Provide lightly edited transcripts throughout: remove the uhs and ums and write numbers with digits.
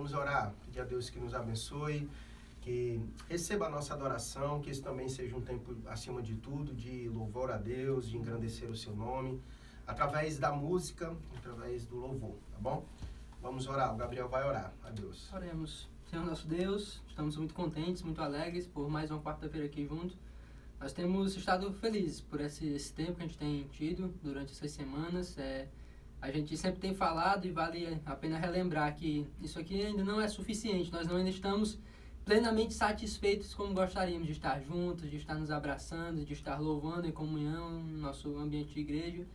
Vamos orar, pedir a Deus que nos abençoe, que receba a nossa adoração, que esse também seja um tempo, acima de tudo, de louvor a Deus, de engrandecer o seu nome, através da música, através do louvor, tá bom? Vamos orar, o Gabriel vai orar a Deus. Oremos. Senhor nosso Deus, estamos muito contentes, muito alegres por mais uma quarta-feira aqui junto. Nós temos estado felizes por esse tempo que a gente tem tido durante essas semanas. A gente sempre tem falado e vale a pena relembrar que isso aqui ainda não é suficiente. Nós ainda estamos plenamente satisfeitos como gostaríamos de estar juntos, de estar nos abraçando, de estar louvando em comunhão no nosso ambiente de igreja.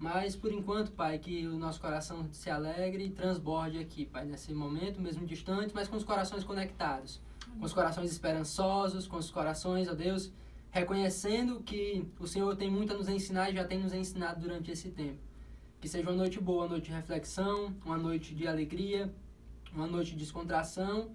Mas, por enquanto, Pai, que o nosso coração se alegre e transborde aqui, Pai, nesse momento, mesmo distante, mas com os corações conectados, com os corações esperançosos, com os corações, ó Deus, reconhecendo que o Senhor tem muito a nos ensinar e já tem nos ensinado durante esse tempo. Que seja uma noite boa, uma noite de reflexão, uma noite de alegria, uma noite de descontração,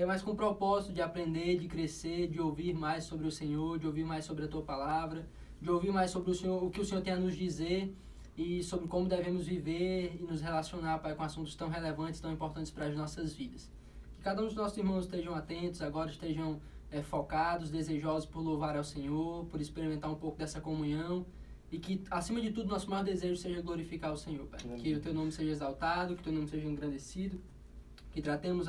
mas com o propósito de aprender, de crescer, de ouvir mais sobre o Senhor, de ouvir mais sobre a Tua Palavra, de ouvir mais sobre o Senhor, o que o Senhor tem a nos dizer e sobre como devemos viver e nos relacionar, Pai, com assuntos tão relevantes, tão importantes para as nossas vidas. Que cada um dos nossos irmãos estejam atentos, agora estejam focados, desejosos por louvar ao Senhor, por experimentar um pouco dessa comunhão e que, acima de tudo, nosso maior desejo seja glorificar o Senhor, Pai. Que o Teu nome seja exaltado, que o Teu nome seja engrandecido, que tratemos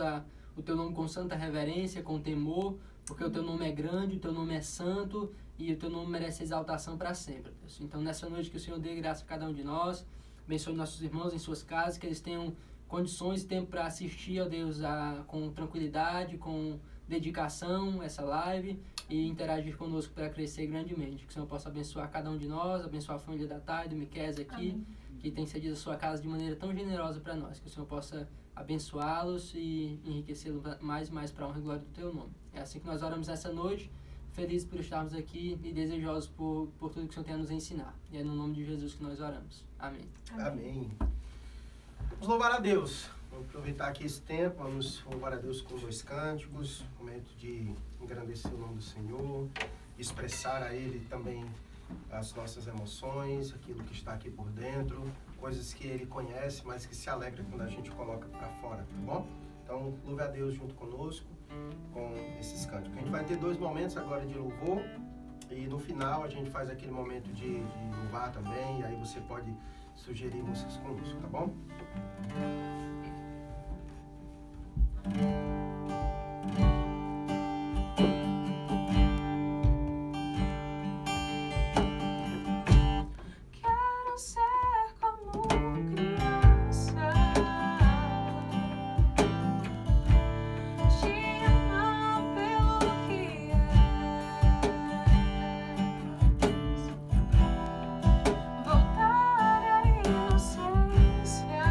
o Teu nome com santa reverência, com temor, porque o Teu nome é grande, o Teu nome é santo e o Teu nome merece exaltação para sempre, Deus. Então, nessa noite que o Senhor dê graça a cada um de nós, abençoe nossos irmãos em suas casas, que eles tenham condições e tempo para assistir, ó Deus, com tranquilidade, com dedicação, essa live e interagir conosco para crescer grandemente. Que o Senhor possa abençoar cada um de nós, abençoar a família da Thay, do Miqués aqui, amém, que tem cedido a sua casa de maneira tão generosa para nós. Que o Senhor possa abençoá-los e enriquecê-los mais e mais para a honra e glória do Teu nome. É assim que nós oramos essa noite, felizes por estarmos aqui e desejosos por tudo que o Senhor tem a nos ensinar. E é no nome de Jesus que nós oramos. Amém. Amém. Vamos louvar a Deus. Vamos aproveitar aqui esse tempo, vamos louvar a Deus com 2 cânticos, momento de engrandecer o nome do Senhor, expressar a Ele também as nossas emoções, aquilo que está aqui por dentro, coisas que Ele conhece, mas que se alegra quando a gente coloca para fora, tá bom? Então, louve a Deus junto conosco com esses cânticos. A gente vai ter 2 momentos agora de louvor e no final a gente faz aquele momento de louvar também, e aí você pode sugerir músicas conosco, tá bom? Quero ser como criança, te amar pelo que és, voltar à inocência.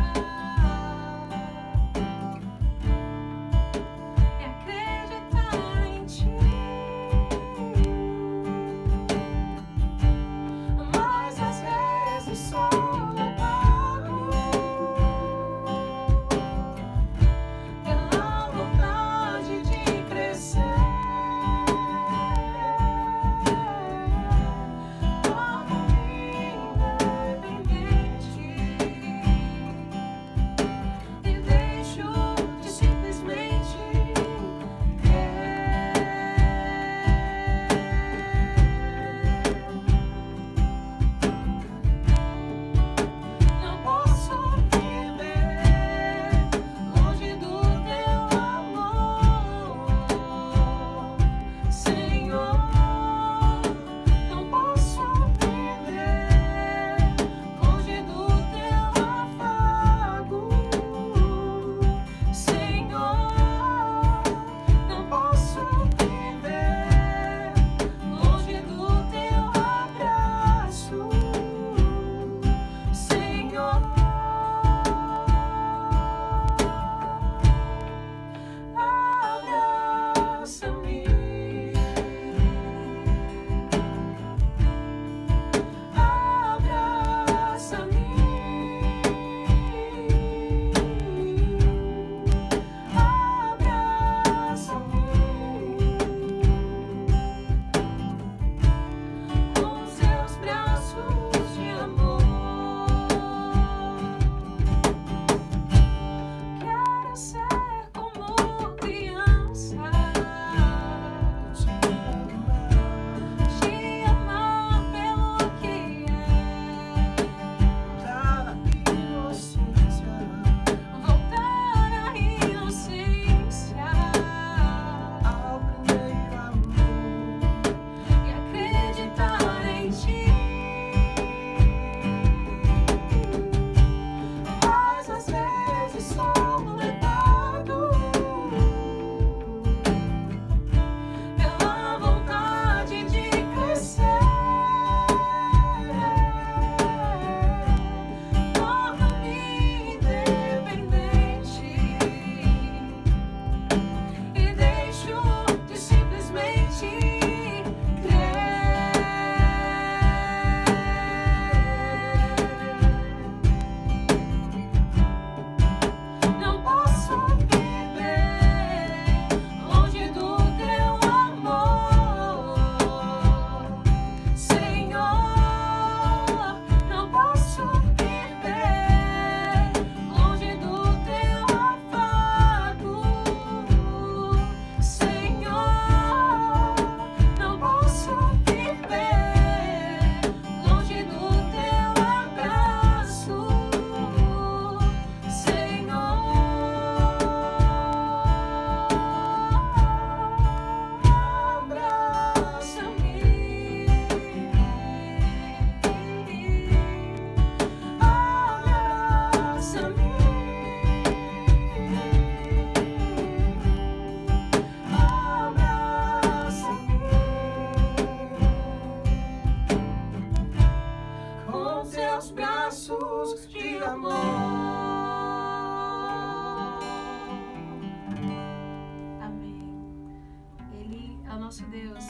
nosso Deus,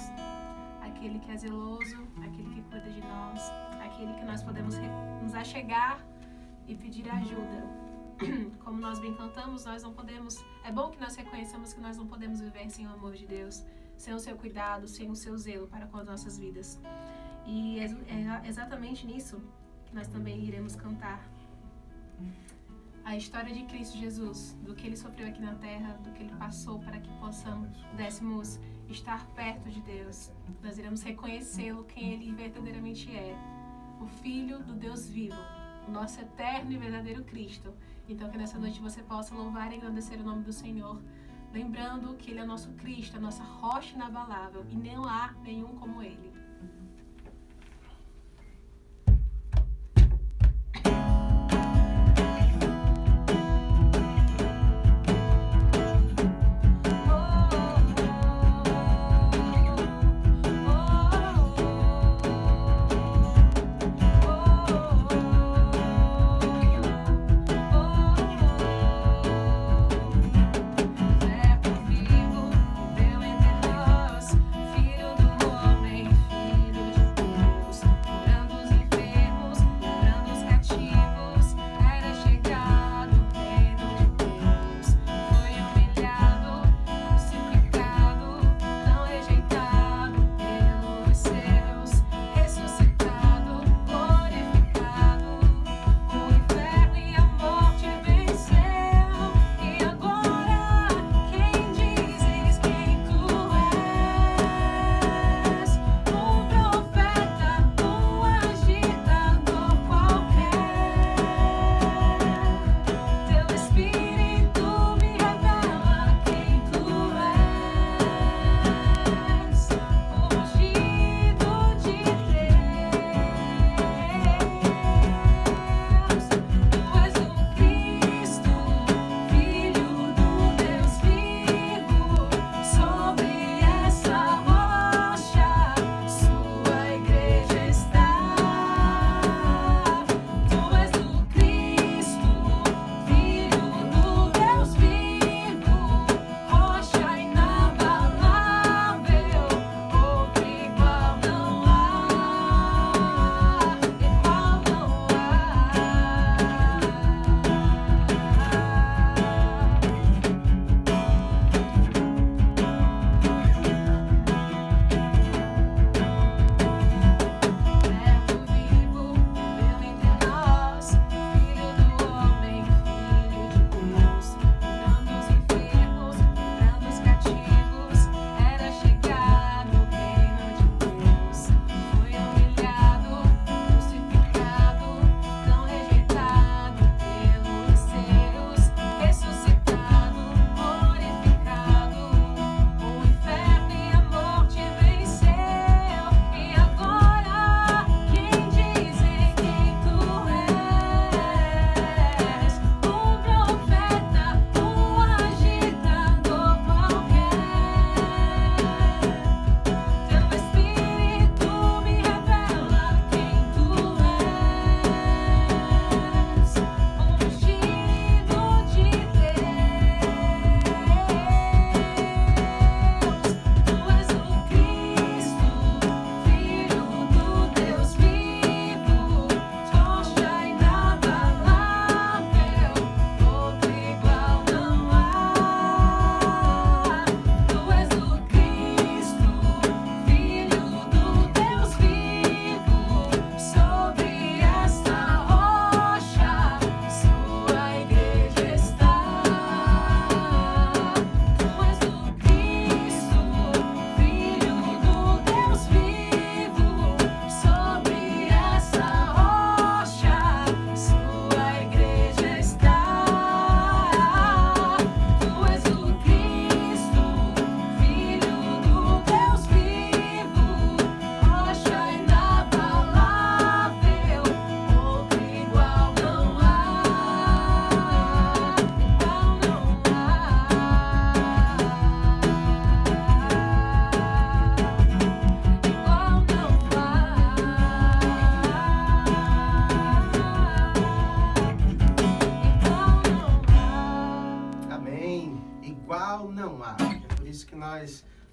aquele que é zeloso, aquele que cuida de nós, aquele que nós podemos nos achegar e pedir ajuda. Como nós bem cantamos, nós não podemos. É bom que nós reconheçamos que nós não podemos viver sem o amor de Deus, sem o seu cuidado, sem o seu zelo para com as nossas vidas. E é exatamente nisso que nós também iremos cantar. A história de Cristo Jesus, do que Ele sofreu aqui na terra, do que Ele passou para que pudéssemos estar perto de Deus. Nós iremos reconhecê-lo, quem Ele verdadeiramente é. O Filho do Deus vivo, o nosso eterno e verdadeiro Cristo. Então que nessa noite você possa louvar e engrandecer o nome do Senhor, lembrando que Ele é o nosso Cristo, a nossa rocha inabalável, e não há nenhum como Ele.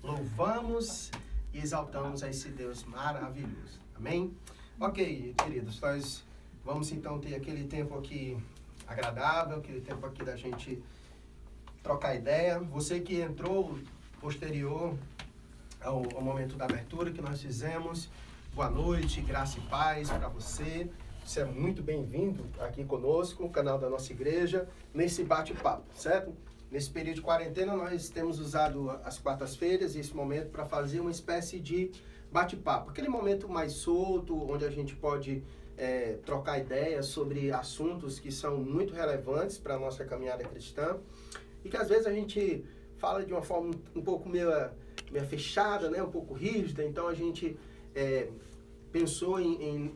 louvamos e exaltamos a esse Deus maravilhoso. Amém? Ok, queridos, nós vamos então ter aquele tempo aqui agradável, aquele tempo aqui da gente trocar ideia. Você que entrou posterior ao momento da abertura que nós fizemos, boa noite, graça e paz para você. Você é muito bem-vindo aqui conosco, no canal da nossa igreja, nesse bate-papo, certo? Nesse período de quarentena, nós temos usado as quartas-feiras e esse momento para fazer uma espécie de bate-papo. Aquele momento mais solto, onde a gente pode trocar ideias sobre assuntos que são muito relevantes para a nossa caminhada cristã e que às vezes a gente fala de uma forma um pouco meio fechada, né? Um pouco rígida. Então a gente pensou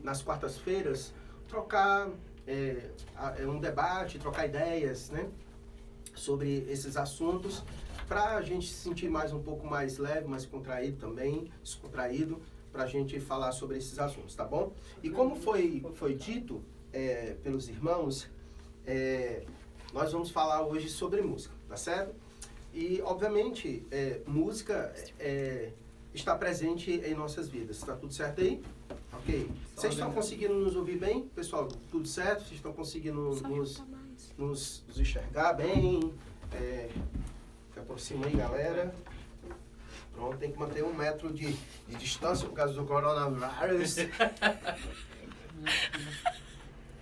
nas quartas-feiras trocar um debate, trocar ideias, né? Sobre esses assuntos, para a gente se sentir um pouco mais leve, mais contraído também, descontraído, para a gente falar sobre esses assuntos, tá bom? E como foi dito pelos irmãos, nós vamos falar hoje sobre música, tá certo? E, obviamente, música está presente em nossas vidas. Tá tudo certo aí? Ok. Vocês estão conseguindo nos ouvir bem? Pessoal, tudo certo? Vocês estão conseguindo nos enxergar bem? Se aproxima aí, galera. Pronto, tem que manter 1 metro de distância por causa do coronavírus.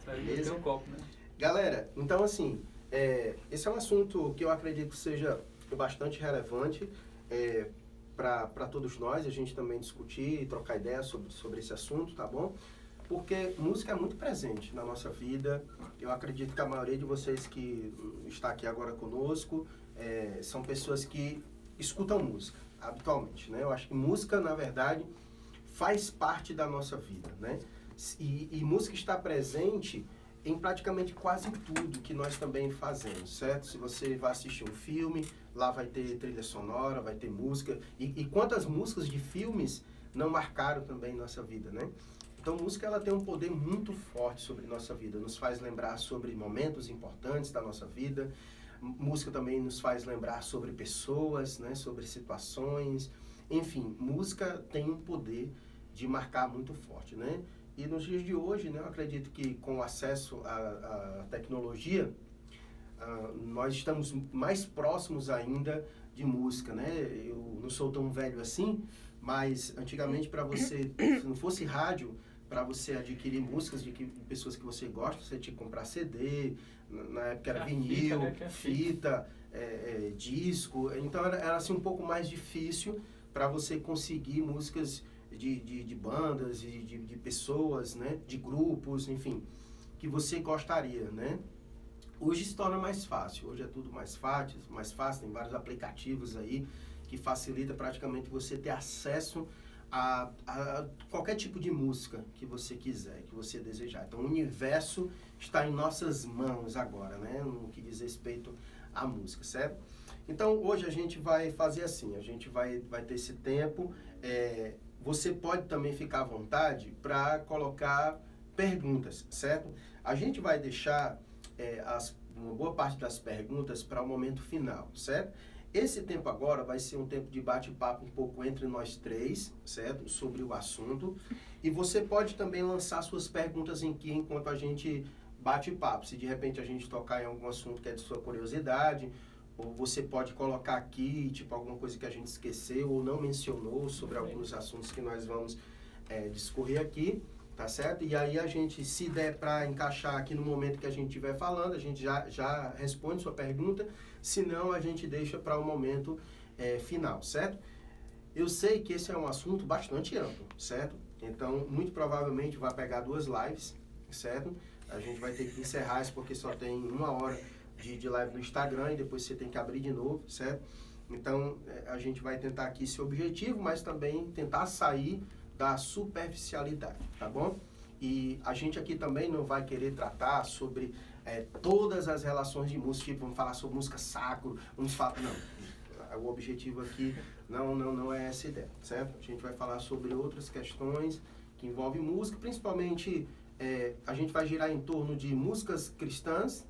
Beleza? Um copo, né? Galera, então assim, esse é um assunto que eu acredito que seja bastante relevante para todos nós, a gente também discutir e trocar ideias sobre esse assunto, tá bom? Porque música é muito presente na nossa vida. Eu acredito que a maioria de vocês que está aqui agora conosco são pessoas que escutam música habitualmente, né? Eu acho que música, na verdade, faz parte da nossa vida, né? E música está presente em praticamente quase tudo que nós também fazemos, certo? Se você vai assistir um filme, lá vai ter trilha sonora, vai ter música. E quantas músicas de filmes não marcaram também nossa vida, né? Então, música ela tem um poder muito forte sobre nossa vida. Nos faz lembrar sobre momentos importantes da nossa vida. Música também nos faz lembrar sobre pessoas, né? Sobre situações. Enfim, música tem um poder de marcar muito forte, né? E nos dias de hoje, né, eu acredito que com o acesso à tecnologia, nós estamos mais próximos ainda de música, né? Eu não sou tão velho assim, mas antigamente para você, se não fosse rádio, para você adquirir músicas de pessoas que você gosta, você tinha que comprar CD, na época era vinil, fita, disco. Então era assim um pouco mais difícil para você conseguir músicas de bandas, de pessoas, né? De grupos, enfim, que você gostaria, né? Hoje se torna mais fácil, hoje é tudo mais fácil, tem vários aplicativos aí que facilita praticamente você ter acesso a qualquer tipo de música que você quiser, que você desejar. Então o universo está em nossas mãos agora, né? No que diz respeito à música, certo? Então hoje a gente vai fazer assim, a gente vai ter esse tempo. Você pode também ficar à vontade para colocar perguntas, certo? A gente vai deixar uma boa parte das perguntas para o momento final, certo? Esse tempo agora vai ser um tempo de bate-papo um pouco entre nós três, certo? Sobre o assunto. E você pode também lançar suas perguntas aqui enquanto a gente bate papo. Se de repente a gente tocar em algum assunto que é de sua curiosidade, ou você pode colocar aqui, tipo, alguma coisa que a gente esqueceu ou não mencionou sobre alguns assuntos que nós vamos discorrer aqui, tá certo? E aí a gente, se der para encaixar aqui no momento que a gente estiver falando, a gente já responde sua pergunta, se não, a gente deixa para o momento final, certo? Eu sei que esse é um assunto bastante amplo, certo? Então, muito provavelmente vai pegar 2 lives, certo? A gente vai ter que encerrar isso porque só tem 1 hora de live no Instagram e depois você tem que abrir de novo, certo? Então, a gente vai tentar aqui esse objetivo, mas também tentar sair da superficialidade, tá bom? E a gente aqui também não vai querer tratar sobre todas as relações de música, tipo, vamos falar sobre música sacro, vamos falar... Não, o objetivo aqui não é essa ideia, certo? A gente vai falar sobre outras questões que envolvem música, principalmente a gente vai girar em torno de músicas cristãs,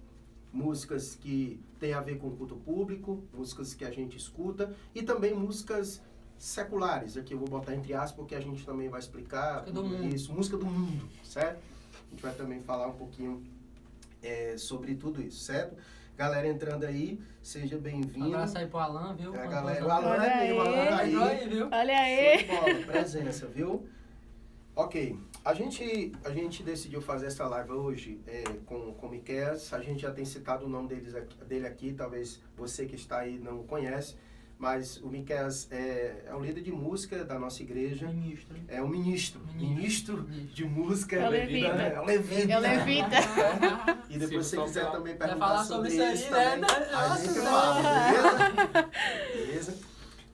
músicas que têm a ver com o culto público, músicas que a gente escuta e também músicas seculares, aqui eu vou botar entre aspas, porque a gente também vai explicar Música do mundo. isso, música do mundo, certo? A gente vai também falar um pouquinho sobre tudo isso, certo? Galera entrando aí, seja Um bem-vindo. abraço aí pro Alan, viu? A Quando galera, o nós Alan vamos- Olha é mesmo, o Alan tá aí. Entrou aí. aí, viu? Olha Show aí. de bola, presença, viu? Ok, a gente decidiu fazer essa live hoje com o Miqueias. A gente já tem citado o nome dele aqui, talvez você que está aí não o conhece, mas o Miqueias é o líder de música da nossa igreja, Ministro. é o ministro de música. É o levita. né? É o levita. É o levita. E depois se você quiser também Vai perguntar falar sobre sobre isso isso aí, também, né? a gente Nossa, fala, beleza?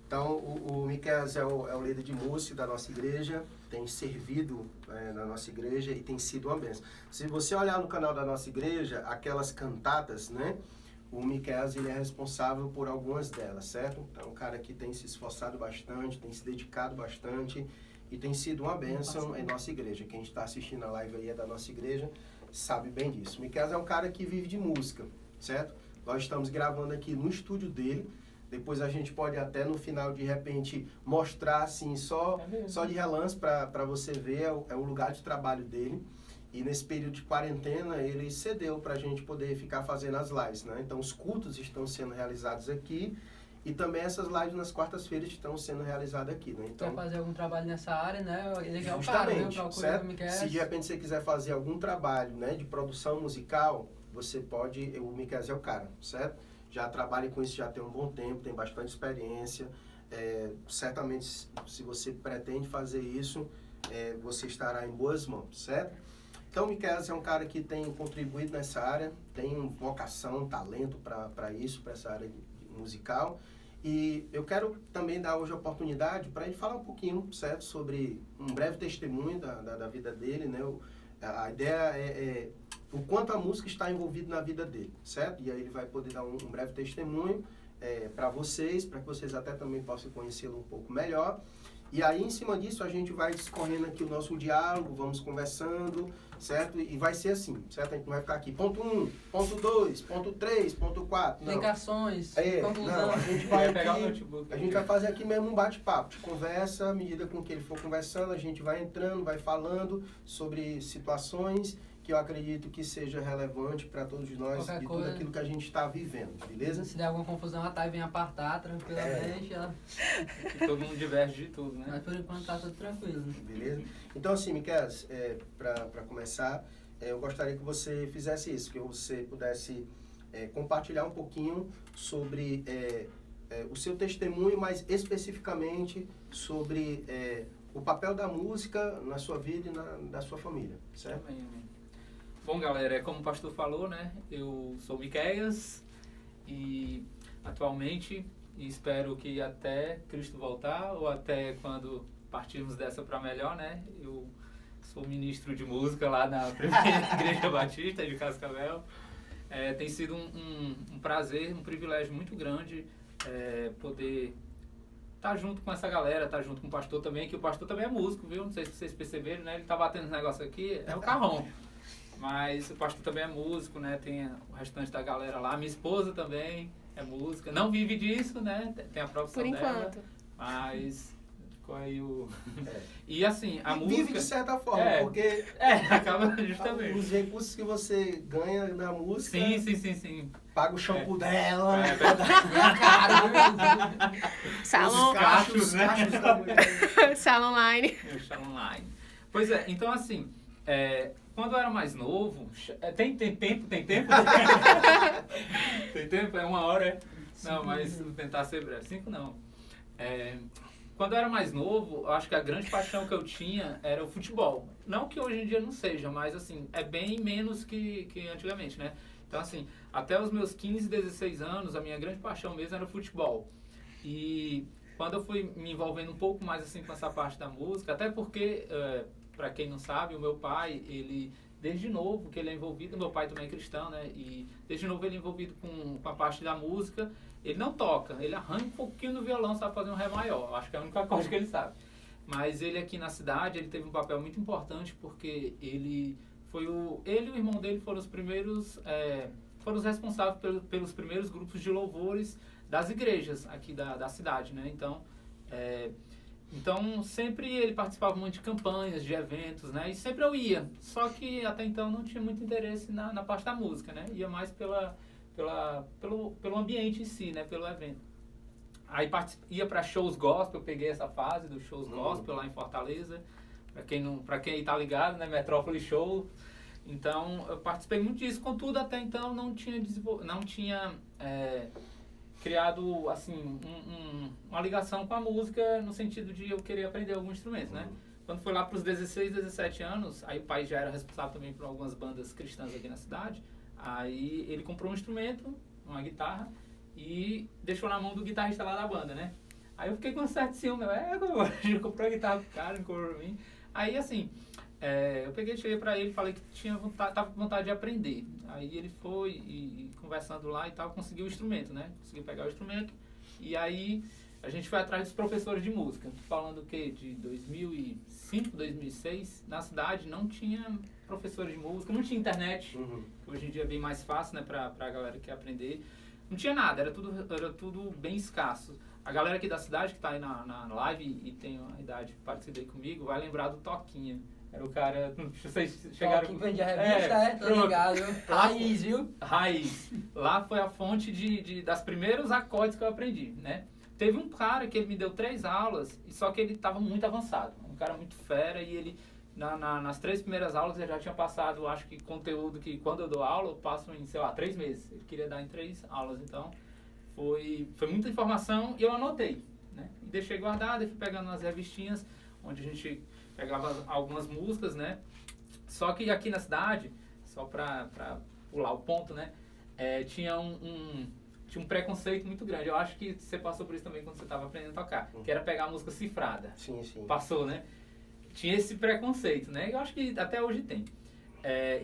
Então, o Miqueias é o líder de música da nossa igreja, tem servido na nossa igreja e tem sido uma bênção. Se você olhar no canal da nossa igreja, aquelas cantatas, né? O Miqueias, ele é responsável por algumas delas, certo? Então, um cara que tem se esforçado bastante, tem se dedicado bastante e tem sido uma bênção em nossa igreja. Quem está assistindo a live aí é da nossa igreja, sabe bem disso. O Miqueias é um cara que vive de música, certo? Nós estamos gravando aqui no estúdio dele. Depois a gente pode até no final, de repente, mostrar assim, só de relance para você ver, é o lugar de trabalho dele. E nesse período de quarentena, ele cedeu para a gente poder ficar fazendo as lives, né? Então, os cultos estão sendo realizados aqui e também essas lives nas quartas-feiras estão sendo realizadas aqui, né? Então, Quer fazer algum trabalho nessa área, né? Ele é o cara, viu? justamente, Procura o certo? Miqueias. Se de repente você quiser fazer algum trabalho, né, de produção musical, você pode, o Miqueias é o cara, certo? Já trabalha com isso já tem um bom tempo, tem bastante experiência. Certamente, se você pretende fazer isso, você estará em boas mãos, certo? Então, o Miqueias é um cara que tem contribuído nessa área, tem vocação, talento para isso, para essa área musical. E eu quero também dar hoje a oportunidade para ele falar um pouquinho, certo, sobre um breve testemunho da vida dele, né? A ideia é o quanto a música está envolvida na vida dele, certo? E aí ele vai poder dar um breve testemunho para vocês, para que vocês até também possam conhecê-lo um pouco melhor. E aí, em cima disso, a gente vai discorrendo aqui o nosso diálogo, vamos conversando, certo? E vai ser assim, certo? A gente não vai ficar aqui, ponto 1, ponto 2, ponto 3, ponto 4, não. Explicações, Não, conclusão. a gente vai pegar o aqui, notebook. a gente vai fazer aqui mesmo um bate-papo, conversa, à medida com que ele for conversando, a gente vai entrando, vai falando sobre situações que eu acredito que seja relevante para todos nós Qualquer de tudo coisa. aquilo que a gente está vivendo, beleza? Se der alguma confusão, a Thay vem apartar tranquilamente. Que todo mundo diverge de tudo, né? Mas por enquanto tá tudo tranquilo. Né? Beleza? Então, assim, Miqueias, para começar, eu gostaria que você fizesse isso, que você pudesse compartilhar um pouquinho sobre o seu testemunho, mas especificamente sobre o papel da música na sua vida e da sua família, certo? Amém, amém. Bom, galera, como o pastor falou, né? Eu sou Miqueias e atualmente espero que até Cristo voltar ou até quando partirmos dessa para melhor, né? Eu sou ministro de música lá na primeira Igreja Batista de Cascavel. Tem sido um prazer, um privilégio muito grande poder estar junto com essa galera, estar junto com o pastor também, que o pastor também é músico, viu? Não sei se vocês perceberam, né? Ele tá batendo esse negócio aqui, é o carrão. Mas o pastor também é músico, né? Tem o restante da galera lá. Minha esposa também é música. Não vive disso, né? Tem a profissão Por dela. enquanto. Mas ficou aí o... E assim, a Vive música... de certa forma, porque acaba justamente. os recursos que você ganha na música, Sim. paga o shampoo dela, É verdade. Salão, Os cachos, né? cachos da mulher. salão online. Eu chamo online. Pois é, então assim, quando eu era mais novo, tem tempo? Tem tempo? Tem tempo? É 1 hora, Não, mas vou tentar ser breve. 5 não. Quando eu era mais novo, eu acho que a grande paixão que eu tinha era o futebol. Não que hoje em dia não seja, mas assim, é bem menos que antigamente, né? Então assim, até os meus 15, 16 anos, a minha grande paixão mesmo era o futebol. E quando eu fui me envolvendo um pouco mais assim com essa parte da música, até porque, para quem não sabe, o meu pai, ele desde novo que ele é envolvido, meu pai também é cristão, né? E desde novo ele é envolvido com a parte da música. Ele não toca, ele arranha um pouquinho no violão, sabe fazer um ré maior. Acho que é a única coisa que ele sabe. Mas ele aqui na cidade, ele teve um papel muito importante porque ele e o irmão dele foram os primeiros, foram os responsáveis pelos primeiros grupos de louvores das igrejas aqui da cidade, né? Então, Então, sempre ele participava muito de campanhas, de eventos, né? E sempre eu ia. Só que até então não tinha muito interesse na parte da música, né? Ia mais pelo ambiente em si, né? Pelo evento. Aí ia para shows gospel, eu peguei essa fase dos shows gospel lá em Fortaleza. Para quem tá ligado, né? Metrópole Show. Então, eu participei muito disso. Contudo, até então não tinha criado assim uma ligação com a música no sentido de eu querer aprender algum instrumento, né? Quando foi lá para os 16, 17 anos, aí o pai já era responsável também por algumas bandas cristãs aqui na cidade. Aí ele comprou um instrumento, uma guitarra, e deixou na mão do guitarrista lá da banda, né? Aí eu fiquei com um certo ciúme, já comprou a guitarra pro cara, não comprou pra mim. Aí assim, eu cheguei pra ele e falei que tava com vontade de aprender. Aí ele foi e conversando lá e tal, conseguiu o instrumento, né? Conseguiu pegar o instrumento. E aí a gente foi atrás dos professores de música. Falando o quê? De 2005, 2006, na cidade não tinha professores de música, não tinha internet. Hoje em dia é bem mais fácil, né, pra galera que quer aprender. Não tinha nada, era tudo bem escasso. A galera aqui da cidade que tá aí na live e tem uma idade parecida aí comigo, vai lembrar do Toquinha. Era o cara, vocês chegaram... Toquinha vendia revista, tô ligado. Raiz, viu? Raiz. Lá foi a fonte das primeiros acordes que eu aprendi, né? Teve um cara que ele me deu 3 aulas, só que ele estava muito avançado. Um cara muito fera e ele, nas 3 primeiras aulas, ele já tinha passado, acho que conteúdo que quando eu dou aula, eu passo em, 3 meses. Ele queria dar em 3 aulas, então foi muita informação e eu anotei, né? E deixei guardado e fui pegando umas revistinhas, onde a gente pegava algumas músicas, né? Só que aqui na cidade, só pra pular o ponto, né? Tinha um preconceito muito grande. Eu acho que você passou por isso também quando você estava aprendendo a tocar. Que era pegar a música cifrada. Sim, sim. Passou, né? Tinha esse preconceito, né? Eu acho que até hoje tem.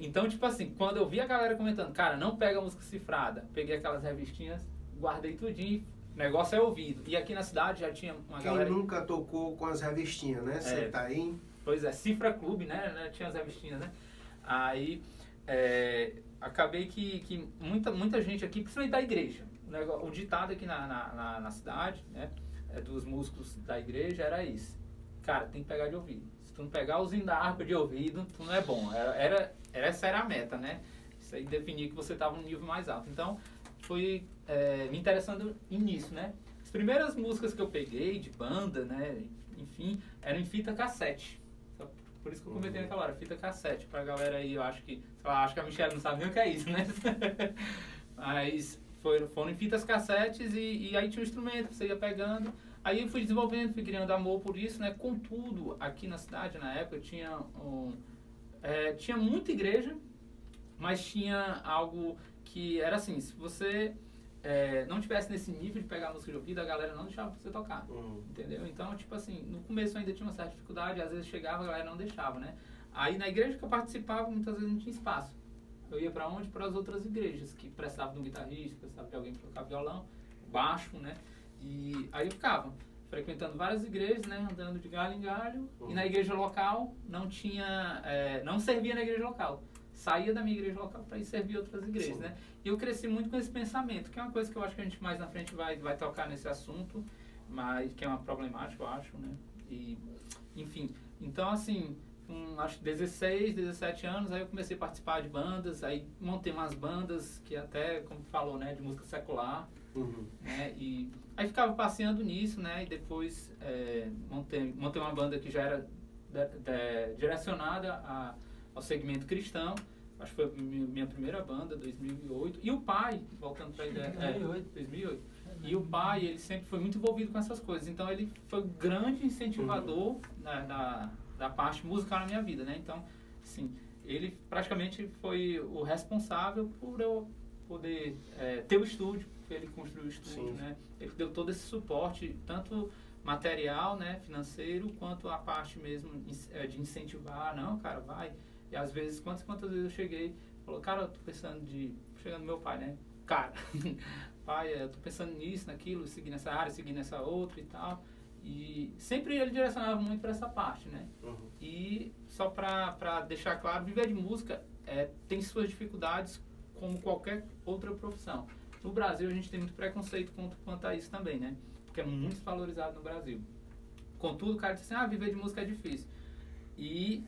Então, tipo assim, quando eu vi a galera comentando, cara, não pega a música cifrada. Peguei aquelas revistinhas, guardei tudinho. O negócio é ouvido. E aqui na cidade já tinha uma galera... Quem nunca tocou com as revistinhas, né? Você tá aí... Pois é, Cifra Clube, né? Tinha as revistinhas, né? Aí, acabei que muita gente aqui, principalmente da igreja, o ditado aqui na cidade, né? Dos músicos da igreja era isso. Cara, tem que pegar de ouvido. Se tu não pegar os da harpa de ouvido, tu não é bom. Essa era a meta, né? Isso aí definia que você estava num nível mais alto. Então, fui me interessando nisso, né? As primeiras músicas que eu peguei de banda, né? Enfim, eram em fita cassete. Por isso que eu comentei naquela hora, fita cassete. Pra galera aí, eu acho que a Michelle não sabe nem o que é isso, né? Mas foram em fitas cassetes e aí tinha um instrumento que você ia pegando. Aí eu fui desenvolvendo, fui criando amor por isso, né? Contudo, aqui na cidade, na época, tinha muita igreja, mas tinha algo que era assim, se você não tivesse nesse nível de pegar música de ouvido, a galera não deixava você tocar, entendeu? Então, tipo assim, no começo ainda tinha uma certa dificuldade, às vezes chegava, a galera não deixava, né? Aí na igreja que eu participava, muitas vezes não tinha espaço. Eu ia pra onde? Para as outras igrejas, que precisavam de um guitarrista, precisavam de alguém para tocar violão, baixo, né? E aí eu ficava frequentando várias igrejas, né? Andando de galho em galho. E na igreja local não servia na igreja local. Saía da minha igreja local para ir servir outras igrejas, né? E eu cresci muito com esse pensamento, que é uma coisa que eu acho que a gente mais na frente vai tocar nesse assunto, mas que é uma problemática, eu acho, né? E, enfim, então assim, acho que 16, 17 anos, aí eu comecei a participar de bandas, aí montei umas bandas que até, como tu falou, né, de música secular, né? E aí ficava passeando nisso, né? E depois montei uma banda que já era direcionada ao segmento cristão. Acho que foi a minha primeira banda, 2008. E o pai, voltando para a ideia... 2008. E o pai, ele sempre foi muito envolvido com essas coisas. Então, ele foi um grande incentivador da parte musical na minha vida, né? Então, assim, ele praticamente foi o responsável por eu poder ter o estúdio. Ele construiu o estúdio, né? Ele deu todo esse suporte, tanto material, né, financeiro, quanto a parte mesmo de incentivar. Não, cara, vai... E às vezes, quantas vezes eu cheguei, falou, cara, eu tô pensando chegando no meu pai, né? Cara, pai, eu tô pensando nisso, naquilo, seguir nessa área, seguir nessa outra e tal. E sempre ele direcionava muito para essa parte, né? E só pra deixar claro, viver de música tem suas dificuldades como qualquer outra profissão. No Brasil, a gente tem muito preconceito quanto a isso também, né? Porque é muito desvalorizado no Brasil. Contudo, o cara disse assim, viver de música é difícil. E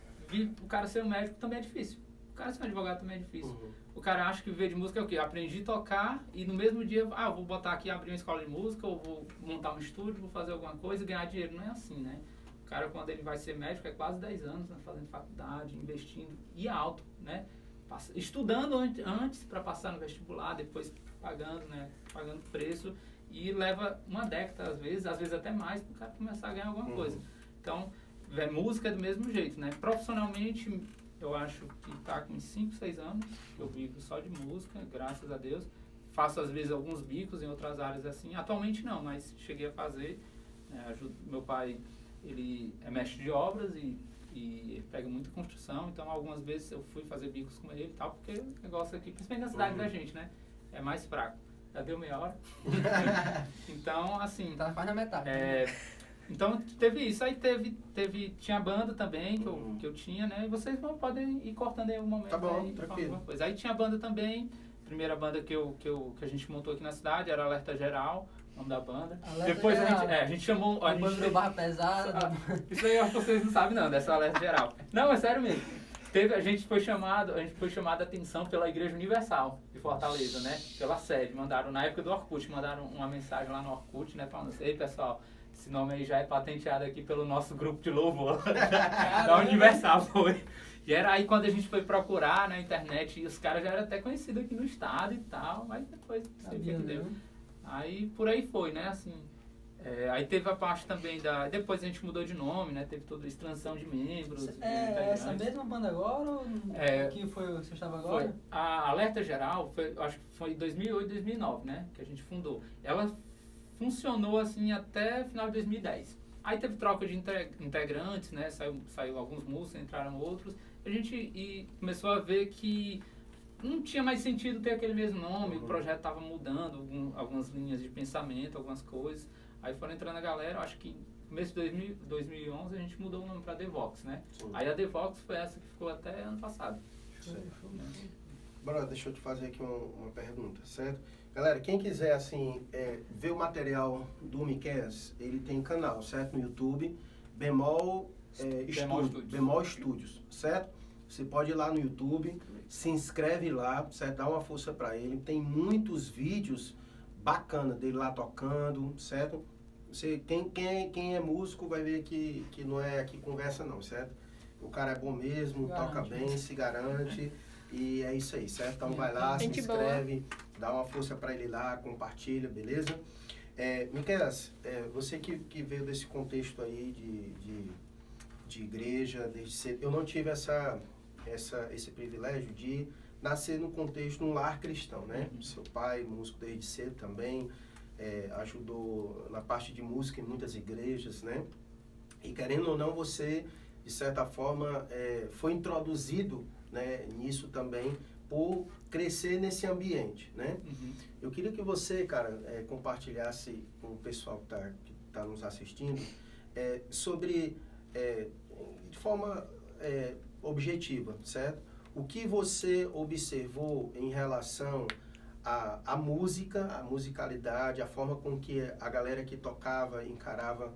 o cara ser um médico também é difícil. O cara ser um advogado também é difícil. O cara acha que viver de música é o quê? Aprendi a tocar e no mesmo dia, vou botar aqui, abrir uma escola de música, ou vou montar um estúdio, vou fazer alguma coisa e ganhar dinheiro. Não é assim, né? O cara, quando ele vai ser médico, é quase 10 anos, né? Fazendo faculdade, investindo, e alto, né? Estudando antes para passar no vestibular, depois pagando, né? Pagando preço, e leva uma década, às vezes até mais, para o cara começar a ganhar alguma coisa. Então, música é do mesmo jeito, né? Profissionalmente, eu acho que tá com 5, 6 anos, eu vivo só de música, graças a Deus. Faço, às vezes, alguns bicos em outras áreas assim. Atualmente não, mas cheguei a fazer. Meu pai, ele é mestre de obras e ele pega muita construção, então algumas vezes eu fui fazer bicos com ele e tal, porque o negócio aqui, principalmente na cidade da gente, né? É mais fraco. Já deu meia hora. Então, assim... Tá quase na metade. Então teve isso, aí tinha a banda também que eu tinha, né? E vocês podem ir cortando aí um momento. Tá bom, aí, tranquilo. Coisa. Aí tinha a banda também, primeira banda que a gente montou aqui na cidade era Alerta Geral, o nome da banda. Alerta Depois Geral. a gente chamou... A banda do Barra Pesada. Isso aí eu acho que vocês não sabem não, dessa Alerta Geral. Não, é sério mesmo. A gente foi chamado a atenção pela Igreja Universal de Fortaleza, né? Pela sede. Mandaram, na época do Orkut, mandaram uma mensagem lá no Orkut, né? Falando assim, ei pessoal, esse nome aí já é patenteado aqui pelo nosso grupo de louvor da Universal, foi. E era aí quando a gente foi procurar na internet, e os caras já eram até conhecidos aqui no estado e tal, mas depois não sei o que deu. Aí por aí foi, né? Assim, aí teve a parte também depois a gente mudou de nome, né? Teve toda a expansão de membros. Essa mesma banda agora ou que foi você estava agora? Foi. A Alerta Geral, acho que foi em 2008, 2009, né? Que a gente fundou. Ela funcionou assim até final de 2010. Aí teve troca de integrantes, né? Saiu alguns músicos, entraram outros. A gente começou a ver que não tinha mais sentido ter aquele mesmo nome, o projeto estava mudando, algumas linhas de pensamento, algumas coisas. Aí foram entrando a galera, acho que no começo de 2011 a gente mudou o nome para The Vox, né? Sim. Aí a The Vox foi essa que ficou até ano passado. Bora, deixa eu te fazer aqui uma pergunta, certo? Galera, quem quiser, assim, ver o material do Miqueias, ele tem canal, certo? No YouTube, Bemol Studios, certo? Você pode ir lá no YouTube, se inscreve lá, certo? Dá uma força pra ele. Tem muitos vídeos bacanas dele lá tocando, certo? Quem é músico vai ver que não é aqui conversa não, certo? O cara é bom mesmo, toca bem, se garante. E é isso aí, certo? Então vai lá, se inscreve, dá uma força para ele lá, compartilha, beleza? Miqueias, você que veio desse contexto aí de igreja, desde cedo, eu não tive esse privilégio de nascer no contexto, num lar cristão, né? Seu pai, músico desde cedo também, ajudou na parte de música em muitas igrejas, né? E querendo ou não, você, de certa forma, foi introduzido, né, nisso também, por crescer nesse ambiente, né? Eu queria que você, cara, compartilhasse com o pessoal que tá nos assistindo sobre, de forma objetiva, certo? O que você observou em relação à música, à musicalidade, a forma com que a galera que tocava, encarava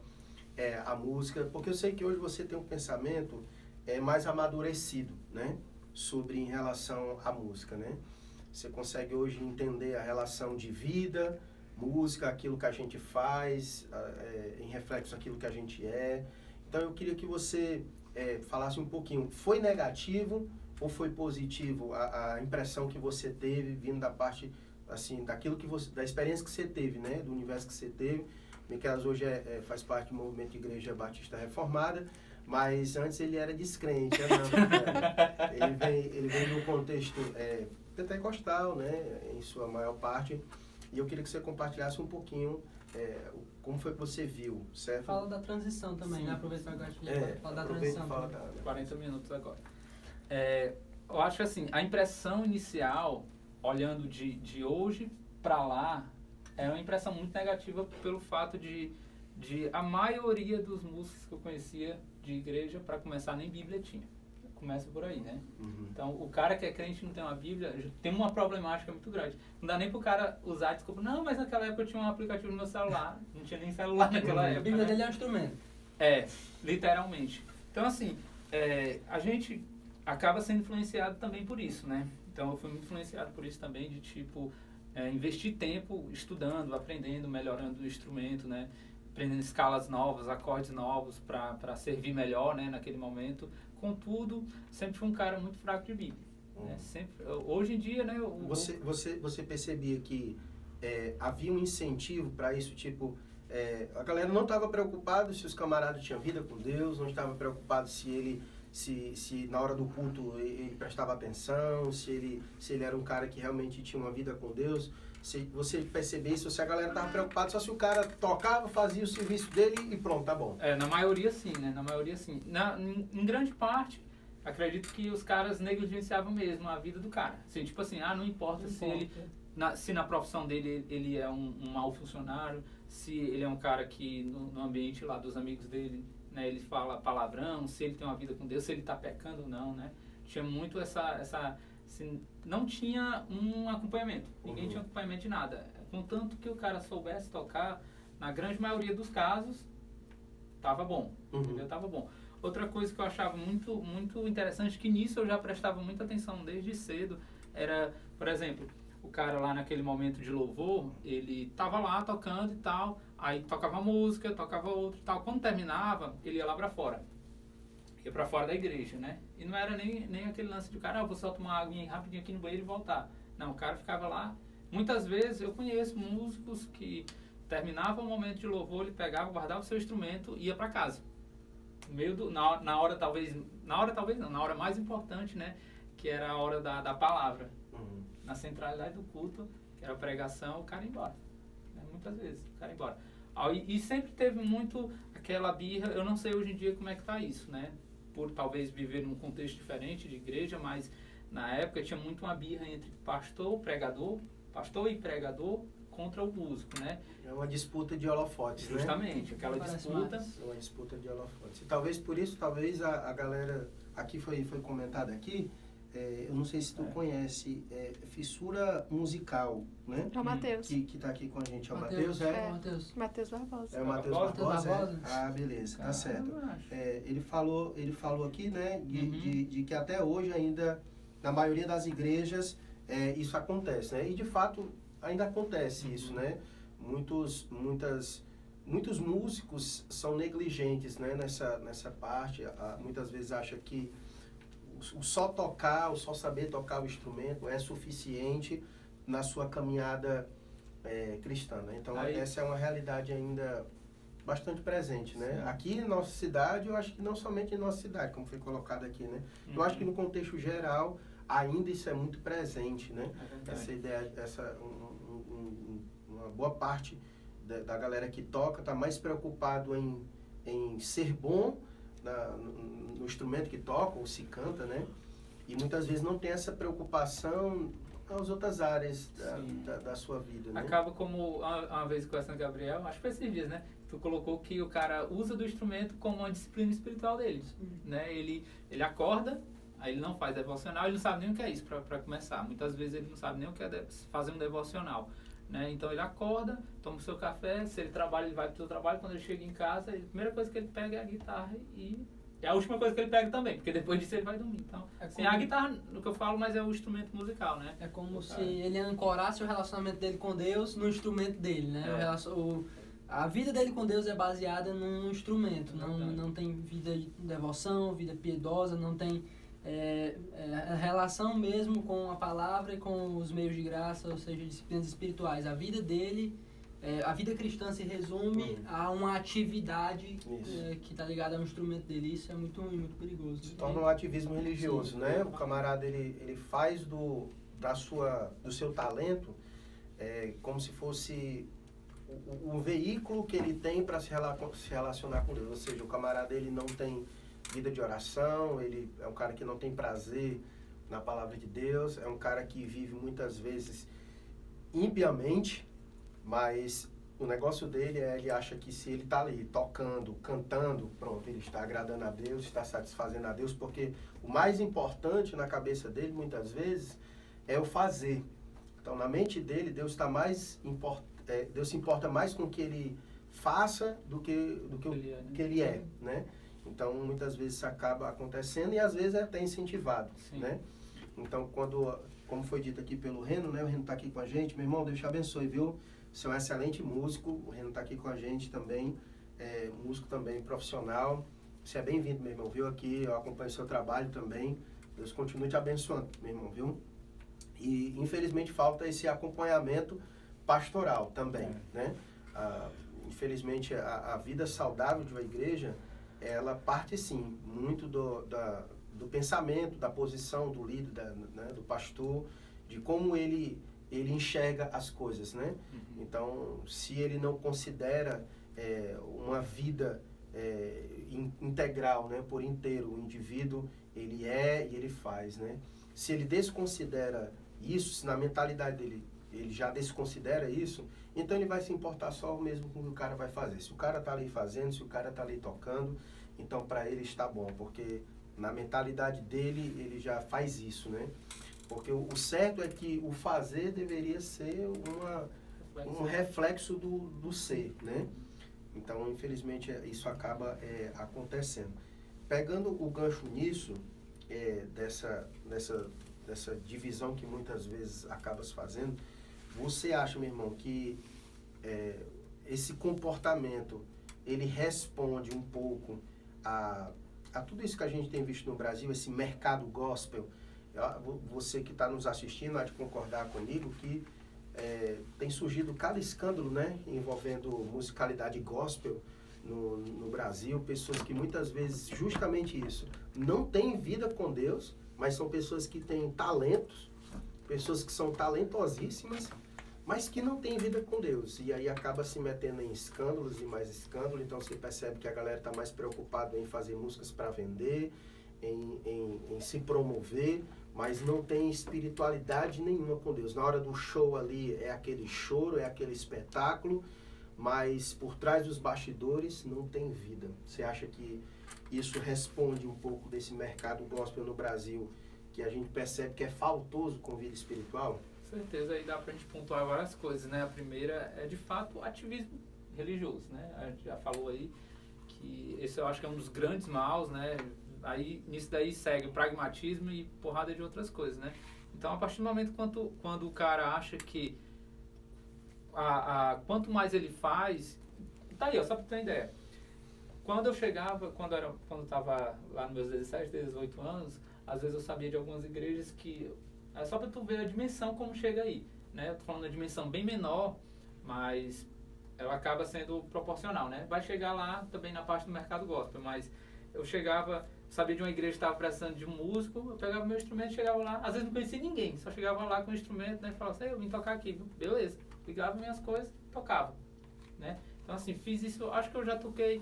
a música, porque eu sei que hoje você tem um pensamento mais amadurecido, né? Sobre em relação à música, né? Você consegue hoje entender a relação de vida, música, aquilo que a gente faz, em reflexo aquilo que a gente é. Então eu queria que você falasse um pouquinho, foi negativo ou foi positivo a impressão que você teve vindo da parte, assim, daquilo que da experiência que você teve, né? Do universo que você teve. Miqueias hoje faz parte do movimento de Igreja Batista Reformada, mas antes ele era descrente, ele vem de um contexto pentecostal, né, em sua maior parte, e eu queria que você compartilhasse um pouquinho como foi que você viu, certo? Fala da transição também, Sim. né? Aproveita agora que fala da transição. 40 minutos agora. Eu acho assim, a impressão inicial, olhando de hoje para lá, é uma impressão muito negativa pelo fato de a maioria dos músicos que eu conhecia de igreja, para começar, nem Bíblia tinha. Começa por aí, né? Então, o cara que é crente e não tem uma Bíblia, tem uma problemática muito grande. Não dá nem pro cara usar desculpa. Não, mas naquela época eu tinha um aplicativo no meu celular. Não tinha nem celular naquela época. A Bíblia né? dele é um instrumento. Literalmente. Então, assim, a gente acaba sendo influenciado também por isso, né? Então, eu fui muito influenciado por isso também, de tipo, investir tempo estudando, aprendendo, melhorando o instrumento, né? Aprendendo escalas novas, acordes novos para servir melhor, né? Naquele momento. Contudo, sempre fui um cara muito fraco de Bíblia. Né? Sempre, hoje em dia, né? Você percebia que havia um incentivo para isso, tipo, a galera não estava preocupada se os camaradas tinham vida com Deus, não estava preocupado se na hora do culto ele prestava atenção, se ele era um cara que realmente tinha uma vida com Deus. Se você percebesse, se a galera estava preocupada só se o cara tocava, fazia o serviço dele e pronto, tá bom. Na maioria sim, né? Na maioria sim. Em grande parte, acredito que os caras negligenciavam mesmo a vida do cara. Assim, tipo assim, não importa se na profissão dele ele é um mau funcionário, se ele é um cara que no ambiente lá dos amigos dele, né, ele fala palavrão, se ele tem uma vida com Deus, se ele está pecando ou não, né? Tinha muito assim, não tinha um acompanhamento. Ninguém tinha acompanhamento de nada. Contanto que o cara soubesse tocar, na grande maioria dos casos, tava bom. Entendeu? Tava bom. Outra coisa que eu achava muito, muito interessante, que nisso eu já prestava muita atenção desde cedo, era, por exemplo, o cara lá naquele momento de louvor, ele tava lá tocando e tal, aí tocava música, tocava outro e tal. Quando terminava, ele ia lá pra fora. Ia pra fora da igreja, né? E não era nem aquele lance de cara, vou só tomar uma aguinha rapidinho aqui no banheiro e voltar. Não, o cara ficava lá. Muitas vezes eu conheço músicos que terminavam o momento de louvor, ele pegava, guardava o seu instrumento e ia pra casa. No meio na hora mais importante, né? Que era a hora da palavra. Na centralidade do culto, que era a pregação, o cara ia embora. Né? Muitas vezes, o cara ia embora. E sempre teve muito aquela birra, eu não sei hoje em dia como é que tá isso, né? Por talvez viver num contexto diferente de igreja, mas na época tinha muito uma birra entre pastor e pregador contra o músico, né? É uma disputa de holofotes, justamente, né? Aquela disputa. É uma disputa de holofotes. E talvez por isso, a galera, aqui foi comentada aqui, eu não sei se tu conhece, Fissura Musical, né? É o Matheus. Que tá aqui com a gente. É o Matheus, Matheus Barbosa. É o Matheus Barbosa? Beleza, tá certo. Ele falou aqui, né, de que até hoje ainda, na maioria das igrejas, isso acontece, né? E de fato, ainda acontece isso, né? Muitos músicos são negligentes, né, nessa parte. Muitas vezes acham que o só saber tocar o instrumento é suficiente na sua caminhada cristã, né? Então, essa é uma realidade ainda bastante presente, né? Sim. Aqui em nossa cidade, eu acho que não somente em nossa cidade, como foi colocado aqui, né? Eu acho que no contexto geral, ainda isso é muito presente, né? Essa ideia, uma boa parte da galera que toca está mais preocupado em ser bom no instrumento que toca ou se canta, né? E muitas vezes não tem essa preocupação nas outras áreas da sua vida, né? Acaba como, uma vez conversando com o Gabriel, acho que foi esses dias, né? Tu colocou que o cara usa do instrumento como uma disciplina espiritual dele, né? Ele acorda, aí ele não faz devocional, ele não sabe nem o que é isso para começar. Muitas vezes ele não sabe nem o que é fazer um devocional, né? Então ele acorda, toma o seu café, se ele trabalha, ele vai pro seu trabalho, quando ele chega em casa, a primeira coisa que ele pega é a guitarra e é a última coisa que ele pega também, porque depois disso ele vai dormir. Então, assim, a guitarra, no que eu falo, mas é o instrumento musical, né? É como se ele ancorasse o relacionamento dele com Deus no instrumento dele, né? A vida dele com Deus é baseada num instrumento, não tem vida de devoção, vida piedosa, não tem a relação mesmo com a palavra e com os meios de graça, ou seja, disciplinas espirituais. A vida dele, a vida cristã se resume a uma atividade que está ligada ao instrumento dele. Isso é muito ruim, muito perigoso. Se torna um ativismo religioso, sim, né? O camarada, ele faz do seu talento como se fosse o veículo que ele tem para se relacionar com Deus. Ou seja, o camarada, ele não tem vida de oração, ele é um cara que não tem prazer na palavra de Deus, é um cara que vive muitas vezes impiamente, mas o negócio dele ele acha que se ele está ali tocando, cantando, pronto, ele está agradando a Deus, está satisfazendo a Deus, porque o mais importante na cabeça dele, muitas vezes, é o fazer. Então, na mente dele, Deus se importa mais com o que ele faça do que que ele é, né? Então, muitas vezes isso acaba acontecendo e às vezes é até incentivado, Sim. né? Então, como foi dito aqui pelo Reno, né? O Reno está aqui com a gente. Meu irmão, Deus te abençoe, viu? Você é um excelente músico. O Reno está aqui com a gente também. Músico também profissional. Você é bem-vindo, meu irmão, viu? Aqui eu acompanho o seu trabalho também. Deus continue te abençoando, meu irmão, viu? E, infelizmente, falta esse acompanhamento pastoral também, né? Infelizmente, a vida saudável de uma igreja, ela parte, sim, muito do pensamento, da posição do líder, né, do pastor, de como ele enxerga as coisas, né? Então, se ele não considera uma vida integral, né, por inteiro, o indivíduo, ele é e ele faz, né? Se ele desconsidera isso, se na mentalidade dele ele já desconsidera isso, então ele vai se importar só mesmo com o que o cara vai fazer. Se o cara tá ali fazendo, se o cara tá ali tocando, então para ele está bom, porque na mentalidade dele ele já faz isso, né? Porque o certo é que o fazer deveria ser um reflexo do ser, né? Então, infelizmente, isso acaba acontecendo. Pegando o gancho nisso, dessa divisão que muitas vezes acaba se fazendo, você acha, meu irmão, que esse comportamento, ele responde um pouco a tudo isso que a gente tem visto no Brasil, esse mercado gospel? Você que está nos assistindo há de concordar comigo que tem surgido cada escândalo, né, envolvendo musicalidade gospel no Brasil, pessoas que muitas vezes, justamente isso, não têm vida com Deus, mas são pessoas que têm talentos, pessoas que são talentosíssimas, mas que não têm vida com Deus. E aí acaba se metendo em escândalos e mais escândalos. Então você percebe que a galera está mais preocupada em fazer músicas para vender, em se promover, mas não tem espiritualidade nenhuma com Deus. Na hora do show ali é aquele choro, é aquele espetáculo, mas por trás dos bastidores não tem vida. Você acha que isso responde um pouco desse mercado gospel no Brasil, que a gente percebe que é faltoso com vida espiritual? Com certeza, aí dá pra gente pontuar várias coisas, né? A primeira é, de fato, o ativismo religioso, né? A gente já falou aí que esse eu acho que é um dos grandes maus, né? Aí, nisso daí segue o pragmatismo e porrada de outras coisas, né? Então, a partir do momento quando o cara acha que quanto mais ele faz... Tá aí, ó, só pra ter uma ideia. Quando eu chegava, quando eu tava lá nos meus 17, 18 anos, às vezes eu sabia de algumas igrejas que... É só pra tu ver a dimensão como chega aí, né? Eu tô falando da dimensão bem menor, mas ela acaba sendo proporcional, né? Vai chegar lá também na parte do mercado gospel, mas eu chegava, sabia de uma igreja que estava precisando de um músico, eu pegava meu instrumento, chegava lá, às vezes não conhecia ninguém, só chegava lá com o instrumento, né? E falava assim, eu vim tocar aqui, viu? Beleza. Ligava minhas coisas, tocava, né? Então assim, fiz isso, acho que eu já toquei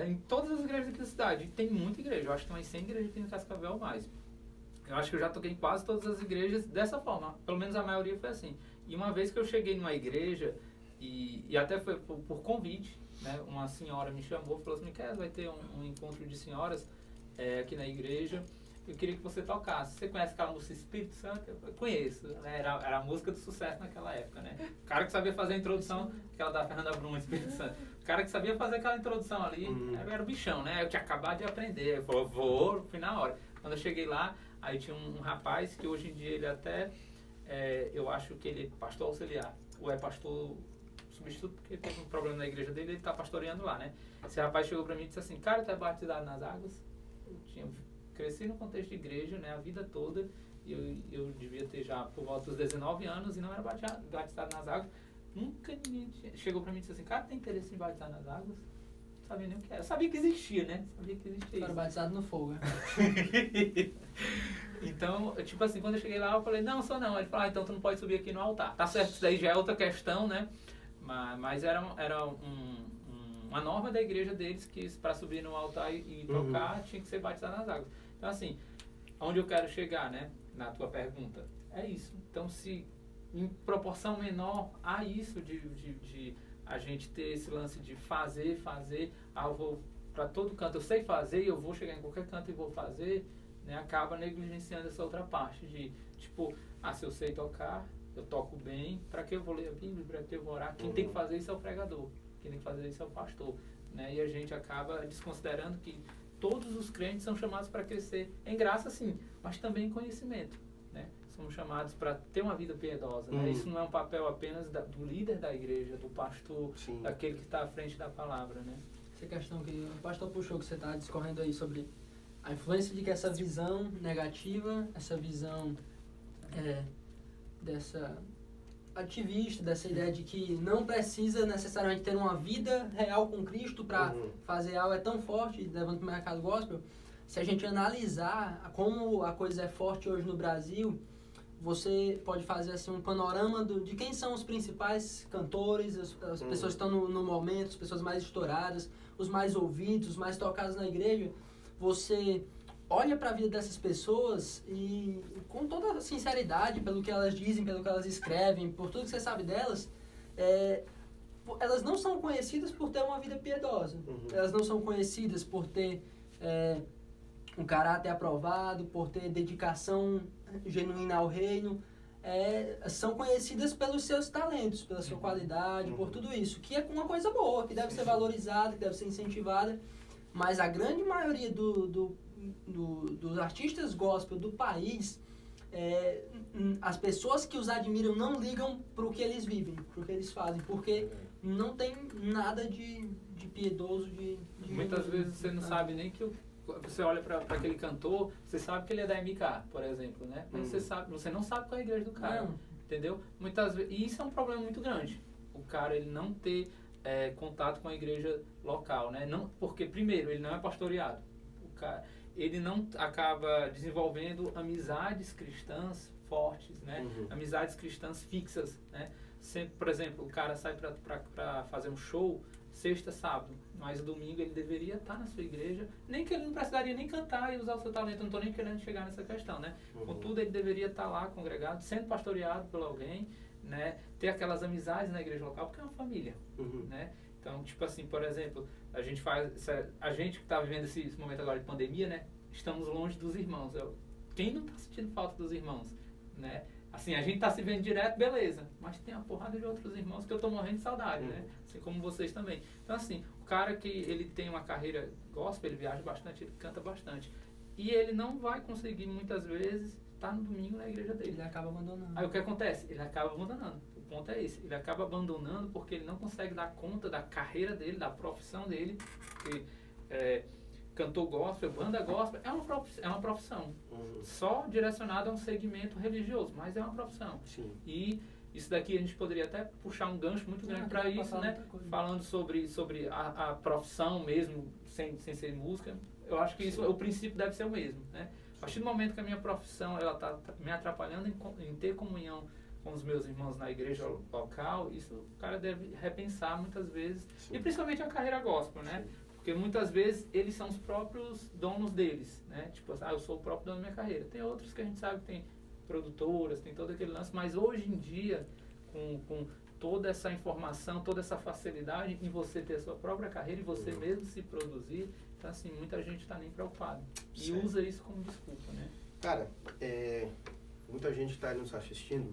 em todas as igrejas aqui da cidade, e tem muita igreja, eu acho que tem umas 100 igrejas aqui no Cascavel ou mais. Eu acho que eu já toquei em quase todas as igrejas dessa forma, pelo menos a maioria foi assim. E uma vez que eu cheguei numa igreja, e até foi por convite, né? Uma senhora me chamou e falou assim, Miquel, vai ter um encontro de senhoras aqui na igreja, eu queria que você tocasse. Você conhece aquela música Espírito Santo? Eu conheço, né? Era a música do sucesso naquela época, né? O cara que sabia fazer a introdução, aquela da Fernanda Brum, Espírito Santo. O cara que sabia fazer aquela introdução ali, era o bichão, né? Eu tinha acabado de aprender, ele falou, fui na hora. Quando eu cheguei lá, aí tinha um rapaz que hoje em dia ele até, eu acho que ele é pastor auxiliar, ou é pastor substituto, porque teve um problema na igreja dele, ele está pastoreando lá, né? Esse rapaz chegou para mim e disse assim, cara, tu é batizado nas águas? Eu cresci no contexto de igreja, né, a vida toda, e eu devia ter já por volta dos 19 anos e não era batizado nas águas. Nunca ninguém chegou para mim e disse assim, cara, tem interesse em batizar nas águas? Não sabia nem o que era. Eu sabia que existia, né? Sabia que existia isso. Era batizado no fogo, né? Então, tipo assim, quando eu cheguei lá, eu falei, não, sou não. Ele falou, então tu não pode subir aqui no altar. Tá certo, isso daí já é outra questão, né? Mas era uma norma da igreja deles que para subir no altar e tocar tinha que ser batizado nas águas. Então, assim, onde eu quero chegar, né? Na tua pergunta, é isso. Então, se em proporção menor há isso de a gente ter esse lance de fazer, eu vou para todo canto, eu sei fazer, eu vou chegar em qualquer canto e vou fazer, né? Acaba negligenciando essa outra parte de, tipo, se eu sei tocar, eu toco bem, para que eu vou ler a Bíblia, para que eu vou orar? Quem tem que fazer isso é o pregador, quem tem que fazer isso é o pastor, né? E a gente acaba desconsiderando que todos os crentes são chamados para crescer em graça, sim, mas também em conhecimento, né? Somos chamados para ter uma vida piedosa, né? Isso não é um papel apenas do líder da igreja, do pastor, Sim. daquele que está à frente da palavra, né? Essa questão que o pastor puxou, que você está discorrendo aí sobre a influência de que essa visão negativa, essa visão dessa ativista, dessa ideia de que não precisa necessariamente ter uma vida real com Cristo para fazer algo, é tão forte, levando para o mercado gospel. Se a gente analisar como a coisa é forte hoje no Brasil, você pode fazer assim um panorama de quem são os principais cantores, as pessoas que estão no momento, as pessoas mais estouradas, os mais ouvidos, os mais tocados na igreja. Você olha para a vida dessas pessoas e, com toda a sinceridade, pelo que elas dizem, pelo que elas escrevem, por tudo que você sabe delas, elas não são conhecidas por ter uma vida piedosa. Elas não são conhecidas por ter um caráter aprovado, por ter dedicação genuína ao reino. São conhecidas pelos seus talentos, pela sua qualidade, por tudo isso, que é uma coisa boa, que deve ser valorizada, que deve ser incentivada. Mas a grande maioria dos artistas gospel do país, as pessoas que os admiram não ligam para o que eles vivem, para o que eles fazem, porque não tem nada de piedoso, de Muitas vezes você não sabe nem que você olha para aquele cantor, você sabe que ele é da MK, por exemplo, né? Mas você não sabe qual é a igreja do cara, entendeu? Muitas vezes, e isso é um problema muito grande, o cara ele não ter contato com a igreja local, né? Não, porque primeiro ele não é pastoreado, ele não acaba desenvolvendo amizades cristãs fortes, né? Amizades cristãs fixas, né? Sempre, por exemplo, o cara sai para fazer um show sexta, sábado, mas domingo ele deveria estar na sua igreja, nem que ele não precisaria nem cantar e usar o seu talento, eu não estou nem querendo chegar nessa questão, né? Contudo, ele deveria estar lá congregado, sendo pastoreado por alguém, né? Ter aquelas amizades na igreja local, porque é uma família, né? Então, tipo assim, por exemplo, a gente que está vivendo esse momento agora de pandemia, né? Estamos longe dos irmãos. Quem não está sentindo falta dos irmãos, né? Assim, a gente está se vendo direto, beleza, mas tem uma porrada de outros irmãos que eu estou morrendo de saudade, né? Assim como vocês também. Então, assim, o cara que ele tem uma carreira gospel, ele viaja bastante, ele canta bastante, e ele não vai conseguir, muitas vezes, estar no domingo na igreja dele. Ele acaba abandonando. Aí o que acontece? Ele acaba abandonando. O ponto é esse. Ele acaba abandonando porque ele não consegue dar conta da carreira dele, da profissão dele, porque cantor gospel, banda gospel, é uma profissão. Só direcionada a um segmento religioso, mas é uma profissão. Sim. E isso daqui a gente poderia até puxar um gancho muito grande para isso, né? Falando sobre a profissão mesmo, sem ser música. Eu acho que isso, o princípio deve ser o mesmo, né? A partir do momento que a minha profissão ela tá me atrapalhando em ter comunhão com os meus irmãos na igreja local, isso o cara deve repensar muitas vezes. Sim. E principalmente a carreira gospel, né? Sim. Porque muitas vezes eles são os próprios donos deles, né? Tipo, eu sou o próprio dono da minha carreira. Tem outros que a gente sabe que tem produtoras, tem todo aquele lance, mas hoje em dia, com toda essa informação, toda essa facilidade em você ter a sua própria carreira e você mesmo se produzir, então assim, muita gente está nem preocupada. E usa isso como desculpa, né? Cara, muita gente está nos assistindo,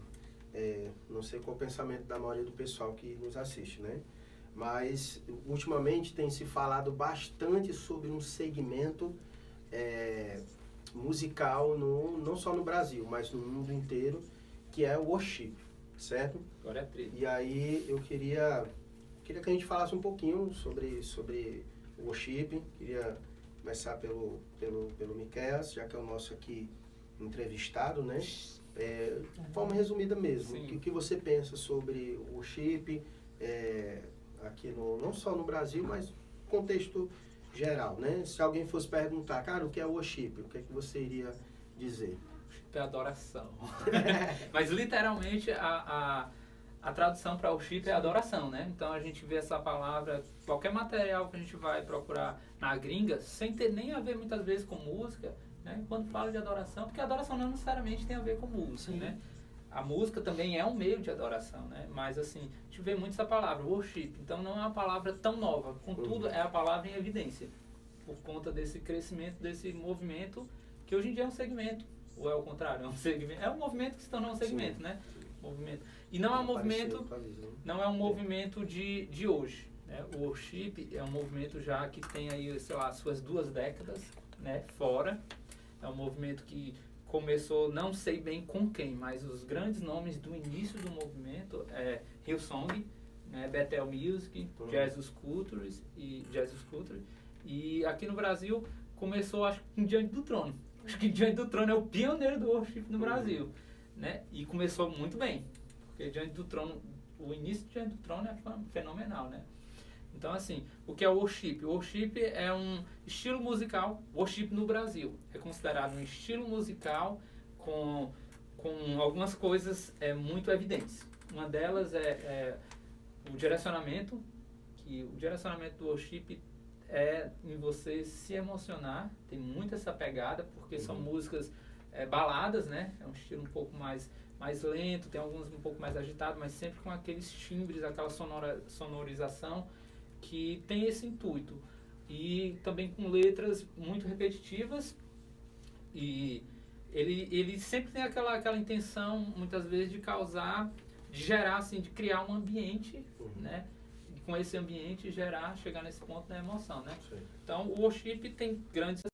não sei qual é o pensamento da maioria do pessoal que nos assiste, né? Mas, ultimamente, tem se falado bastante sobre um segmento musical, não só no Brasil, mas no mundo inteiro, que é o worship, certo? Agora é triste. E aí, eu queria que a gente falasse um pouquinho sobre o worship. Queria começar pelo Miqueias, já que é o nosso aqui entrevistado, né? De forma resumida mesmo, o que você pensa sobre o worship, aqui não só no Brasil, mas no contexto geral, né? Se alguém fosse perguntar, cara, o que é worship? O que é que você iria dizer? É adoração. Mas literalmente a tradução para worship é adoração, né? Então a gente vê essa palavra, qualquer material que a gente vai procurar na gringa, sem ter nem a ver muitas vezes com música, né? Quando fala de adoração, porque a adoração não necessariamente tem a ver com música, né? A música também é um meio de adoração, né? Mas assim, a gente vê muito essa palavra, worship. Então não é uma palavra tão nova. Contudo, é a palavra em evidência. Por conta desse crescimento, desse movimento, que hoje em dia é um segmento. Ou é o contrário? É um segmento. É um movimento que se tornou um segmento, né? Movimento. E não é um movimento, não é um movimento de hoje. né? O worship é um movimento já que tem aí, sei lá, suas 2 décadas, né, fora. É um movimento que começou, não sei bem com quem, mas os grandes nomes do início do movimento é Hillsong, né, Bethel Music, Jesus Culture e aqui no Brasil começou, acho que em Diante do Trono. Acho que Diante do Trono é o pioneiro do worship no Brasil, né? E começou muito bem, porque Diante do Trono, o início de Diante do Trono é fenomenal, né? Então, assim, o que é o worship? O worship é um estilo musical, worship no Brasil. É considerado um estilo musical com algumas coisas muito evidentes. Uma delas é o direcionamento, que o direcionamento do worship é em você se emocionar, tem muito essa pegada, porque são músicas baladas, né? É um estilo um pouco mais lento, tem alguns um pouco mais agitados, mas sempre com aqueles timbres, aquela sonorização que tem esse intuito. E também com letras muito repetitivas, e ele sempre tem aquela intenção, muitas vezes, de gerar, assim, de criar um ambiente, né? E com esse ambiente chegar nesse ponto da emoção, né? Sim. Então, o worship tem grandes...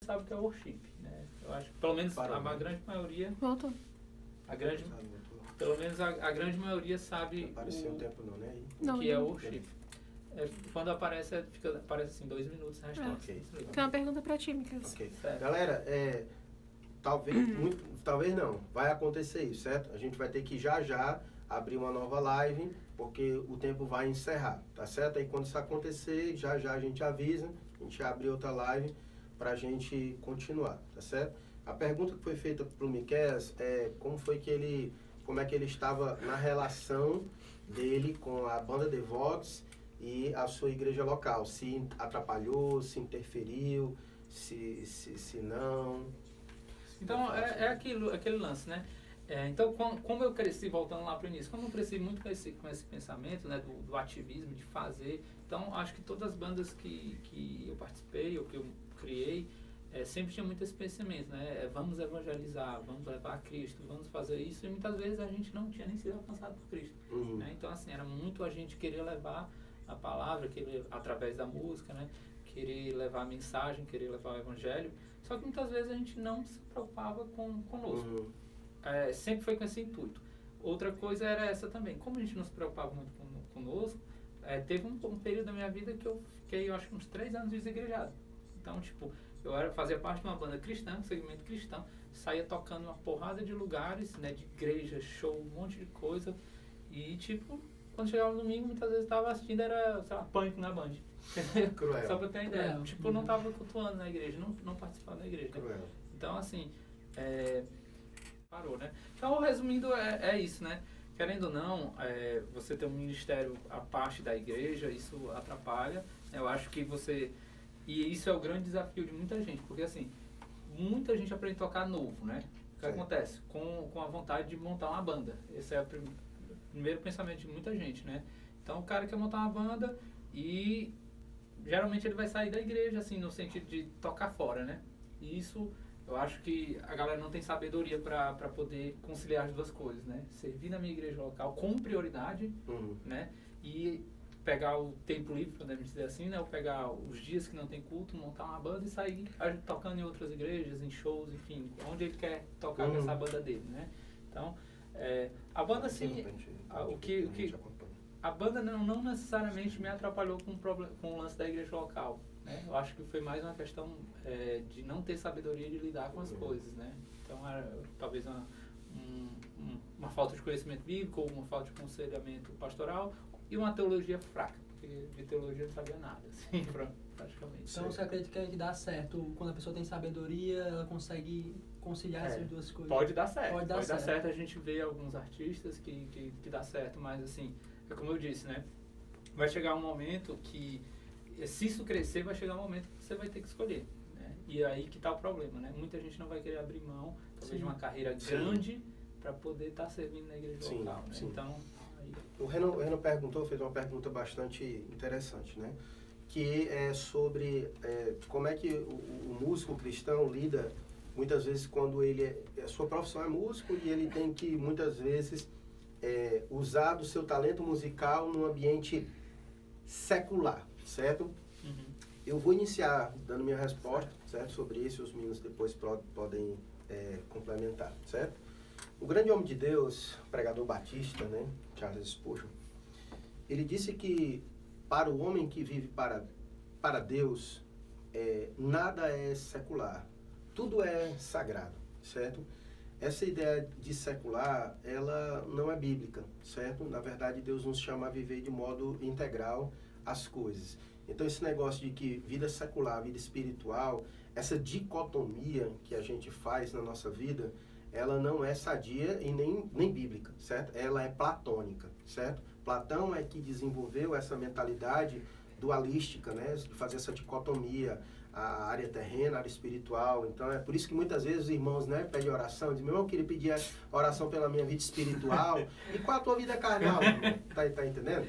sabe o que é worship, né? Eu acho que, pelo menos, a grande maioria... Voltou. Pelo menos a grande maioria sabe... Não apareceu o tempo não, né? O que é o worship. Quando aparece assim, 2 minutos a resposta. Okay. Tem uma pergunta pra ti, Micas. Okay. Galera, talvez não, vai acontecer isso, certo? A gente vai ter que já abrir uma nova live, porque o tempo vai encerrar, tá certo? Aí quando isso acontecer, já a gente avisa, a gente abre outra live pra gente continuar, tá certo? A pergunta que foi feita pro Miqueias é como é que ele estava na relação dele com a banda The Vox e a sua igreja local, se atrapalhou, se interferiu, se não... Então, aquele lance, né? Então, como eu cresci, voltando lá para o início, como eu cresci muito com esse pensamento, né, do ativismo, de fazer, então, acho que todas as bandas que eu participei, ou que eu criei, sempre tinha muito esse pensamento, né? Vamos evangelizar, vamos levar a Cristo, vamos fazer isso, e muitas vezes a gente não tinha nem sido alcançado por Cristo. Né? Então, assim, era muito a gente querer levar a palavra, querer, através da música, né? Querer levar a mensagem, querer levar o evangelho, só que muitas vezes a gente não se preocupava conosco. Sempre foi com esse intuito. Outra coisa era essa também, como a gente não se preocupava muito conosco, teve um período da minha vida que eu fiquei, eu acho que uns 3 anos desigrejado. Então, tipo, fazia parte de uma banda cristã, um segmento cristão, saía tocando uma porrada de lugares, né, de igreja, show, um monte de coisa, e tipo, quando chegava no domingo, muitas vezes estava assistindo, era, sei lá, Pânico na Band. Cruel. Só pra ter uma ideia. Tipo, não estava cultuando na igreja, não participava da igreja. Cruel. Então, assim, parou, né? Então, resumindo, é isso, né? Querendo ou não, você ter um ministério à parte da igreja, isso atrapalha. Eu acho que e isso é o grande desafio de muita gente, porque, assim, muita gente aprende a tocar novo, né? O que acontece? Com a vontade de montar uma banda. Esse é o primeiro pensamento de muita gente, né? Então, o cara quer montar uma banda e geralmente ele vai sair da igreja, assim, no sentido de tocar fora, né? E isso, eu acho que a galera não tem sabedoria para poder conciliar as duas coisas, né? Servir na minha igreja local com prioridade, né? E pegar o tempo livre, podemos dizer assim, né? Ou pegar os dias que não tem culto, montar uma banda e sair tocando em outras igrejas, em shows, enfim, onde ele quer tocar com essa banda dele, né? Então, a banda, assim, a banda não necessariamente me atrapalhou com o lance da igreja local, né? Eu acho que foi mais uma questão de não ter sabedoria de lidar com as coisas, né? Então, era talvez uma falta de conhecimento bíblico, ou uma falta de aconselhamento pastoral, e uma teologia fraca, porque de teologia não sabia nada, assim, praticamente. Então, você acredita que dá certo, quando a pessoa tem sabedoria, ela consegue conciliar essas duas coisas? Pode dar certo. Pode dar certo. A gente vê alguns artistas que dá certo, mas, assim, é como eu disse, né? Vai chegar um momento que, se isso crescer, vai chegar um momento que você vai ter que escolher, né? E aí que tá o problema, né? Muita gente não vai querer abrir mão, talvez, de uma carreira grande para poder estar servindo na igreja local, né? Então, o Renan fez uma pergunta bastante interessante, né? Que é sobre como é que o músico cristão lida, muitas vezes, quando a sua profissão é músico e ele tem que, muitas vezes, usar do seu talento musical num ambiente secular, certo? Eu vou iniciar dando minha resposta, certo? Sobre isso, os meninos depois podem complementar, certo? O grande homem de Deus, pregador batista, né, Charles Spurgeon, ele disse que para o homem que vive para Deus, nada é secular, tudo é sagrado, certo? Essa ideia de secular, ela não é bíblica, certo? Na verdade, Deus nos chama a viver de modo integral as coisas. Então, esse negócio de que vida secular, vida espiritual, essa dicotomia que a gente faz na nossa vida, ela não é sadia e nem bíblica, certo? Ela é platônica, certo? Platão é que desenvolveu essa mentalidade dualística, né? De fazer essa dicotomia, a área terrena, a área espiritual. Então, é por isso que muitas vezes os irmãos, né, pedem oração, dizem, meu irmão, eu queria pedir oração pela minha vida espiritual. E qual a tua vida carnal? Tá entendendo?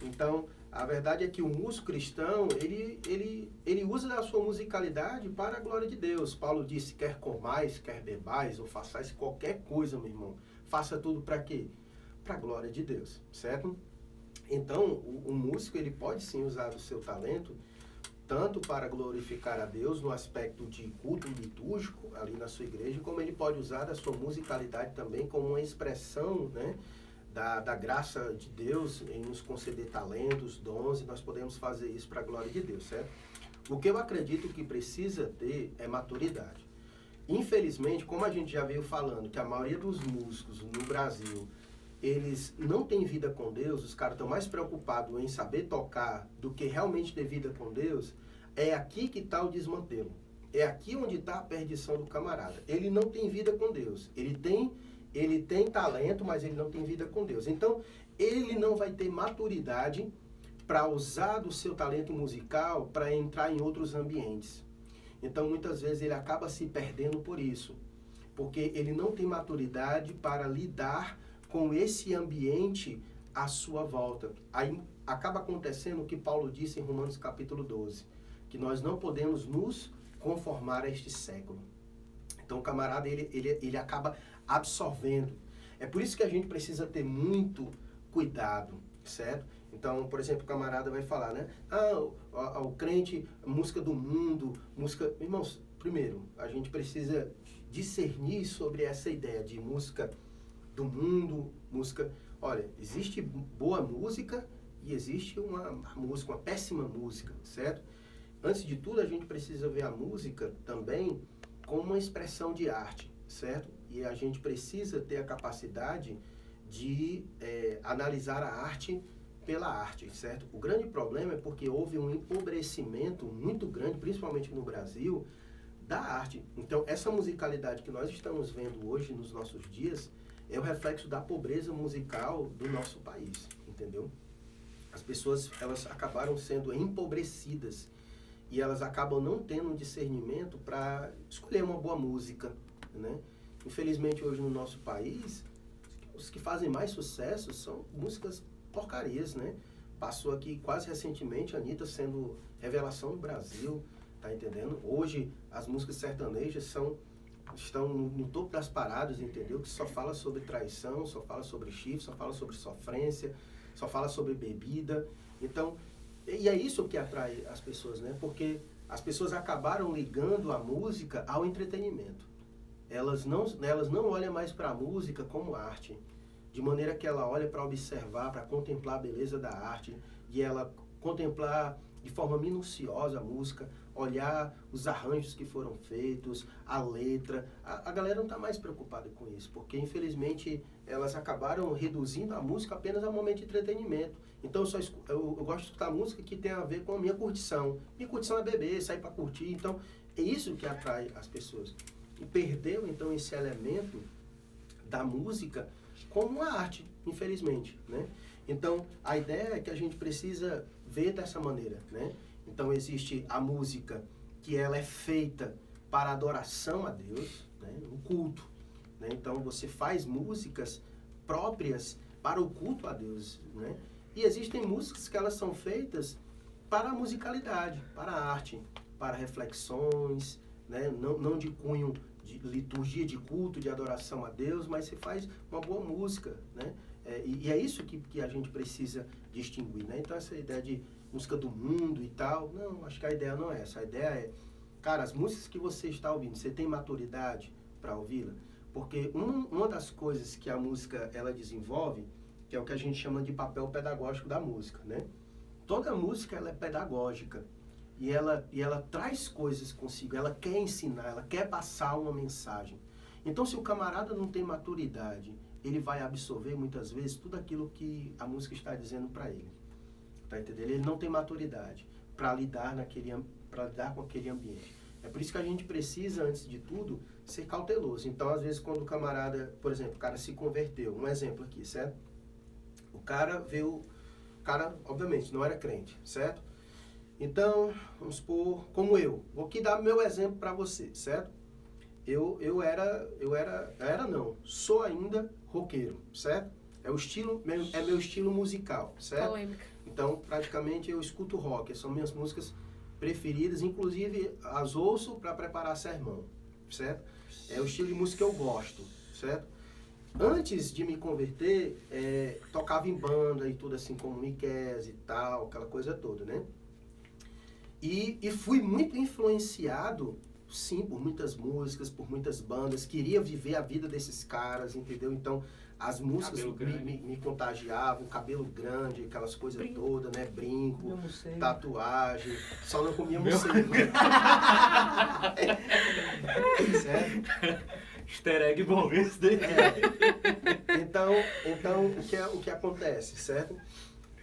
Então, a verdade é que o músico cristão, ele usa da sua musicalidade para a glória de Deus. Paulo disse, quer comais, quer bebais, ou façais qualquer coisa, meu irmão. Faça tudo para quê? Para a glória de Deus, certo? Então, o músico, ele pode sim usar o seu talento, tanto para glorificar a Deus no aspecto de culto litúrgico, ali na sua igreja, como ele pode usar da sua musicalidade também como uma expressão, né? Da graça de Deus em nos conceder talentos, dons, e nós podemos fazer isso para a glória de Deus, certo? O que eu acredito que precisa ter é maturidade. Infelizmente, como a gente já veio falando, que a maioria dos músicos no Brasil, eles não têm vida com Deus, os caras estão mais preocupados em saber tocar do que realmente ter vida com Deus, é aqui que está o desmantelo. É aqui onde está a perdição do camarada. Ele não tem vida com Deus. Ele tem talento, mas ele não tem vida com Deus. Então, ele não vai ter maturidade para usar do seu talento musical para entrar em outros ambientes. Então, muitas vezes, ele acaba se perdendo por isso. Porque ele não tem maturidade para lidar com esse ambiente à sua volta. Aí acaba acontecendo o que Paulo disse em Romanos capítulo 12, que nós não podemos nos conformar a este século. Então, o camarada, ele acaba absorvendo. É por isso que a gente precisa ter muito cuidado, certo? Então, por exemplo, o camarada vai falar, né? O crente, música do mundo, música... Irmãos, primeiro, a gente precisa discernir sobre essa ideia de música do mundo, música... Olha, existe boa música e existe uma música, uma péssima música, certo? Antes de tudo, a gente precisa ver a música também como uma expressão de arte, certo? E a gente precisa ter a capacidade de analisar a arte pela arte, certo? O grande problema é porque houve um empobrecimento muito grande, principalmente no Brasil, da arte. Então, essa musicalidade que nós estamos vendo hoje, nos nossos dias, é o reflexo da pobreza musical do nosso país, entendeu? As pessoas, elas acabaram sendo empobrecidas e elas acabam não tendo um discernimento para escolher uma boa música, né? Infelizmente, hoje no nosso país, os que fazem mais sucesso são músicas porcarias, né? Passou aqui quase recentemente a Anitta sendo revelação no Brasil, tá entendendo? Hoje, as músicas sertanejas estão no topo das paradas, entendeu? Que só fala sobre traição, só fala sobre chifre, só fala sobre sofrência, só fala sobre bebida. Então, e é isso que atrai as pessoas, né? Porque as pessoas acabaram ligando a música ao entretenimento. Elas não olham mais para a música como arte, de maneira que ela olha para observar, para contemplar a beleza da arte, e ela contemplar de forma minuciosa a música, olhar os arranjos que foram feitos, a letra. A galera não está mais preocupada com isso, porque infelizmente elas acabaram reduzindo a música apenas a um momento de entretenimento. Então eu gosto de escutar música que tem a ver com a minha curtição. Minha curtição é beber, sair para curtir. Então é isso que atrai as pessoas. E perdeu então esse elemento da música como uma arte, infelizmente, né? Então a ideia é que a gente precisa ver dessa maneira, né? Então existe a música que ela é feita para adoração a Deus, né? O culto, né? Então você faz músicas próprias para o culto a Deus, né? E existem músicas que elas são feitas para a musicalidade, para a arte, para reflexões, né? Não de cunho de liturgia de culto, de adoração a Deus, mas você faz uma boa música, né? E é isso que a gente precisa distinguir, né? Então, essa ideia de música do mundo e tal, não, acho que a ideia não é essa. A ideia é, cara, as músicas que você está ouvindo, você tem maturidade para ouvi-la? Porque uma das coisas que a música ela desenvolve, que é o que a gente chama de papel pedagógico da música, né? Toda música ela é pedagógica e ela traz coisas consigo, ela quer ensinar, ela quer passar uma mensagem. Então, se o camarada não tem maturidade, ele vai absorver muitas vezes tudo aquilo que a música está dizendo para ele. Tá entendendo? Ele não tem maturidade para lidar com aquele ambiente. É por isso que a gente precisa, antes de tudo, ser cauteloso. Então, às vezes, quando o camarada, por exemplo, o cara se converteu, um exemplo aqui, certo? O cara obviamente, não era crente, certo? Então, vamos supor, como eu. Vou aqui dar meu exemplo para você, certo? Sou ainda roqueiro, certo? É meu estilo musical, certo? Polêmica. Então, praticamente, eu escuto rock, são minhas músicas preferidas, inclusive as ouço para preparar sermão, certo? É o estilo de música que eu gosto, certo? Antes de me converter, tocava em banda e tudo assim, como Miqués e tal, aquela coisa toda, né? E fui muito influenciado, sim, por muitas músicas, por muitas bandas, queria viver a vida desses caras, entendeu? Então, as músicas me contagiavam, cabelo grande, aquelas coisas todas, né? Brinco, tatuagem, só não comia morcego. Certo? Easter egg bom esse daí. Então o que acontece, certo?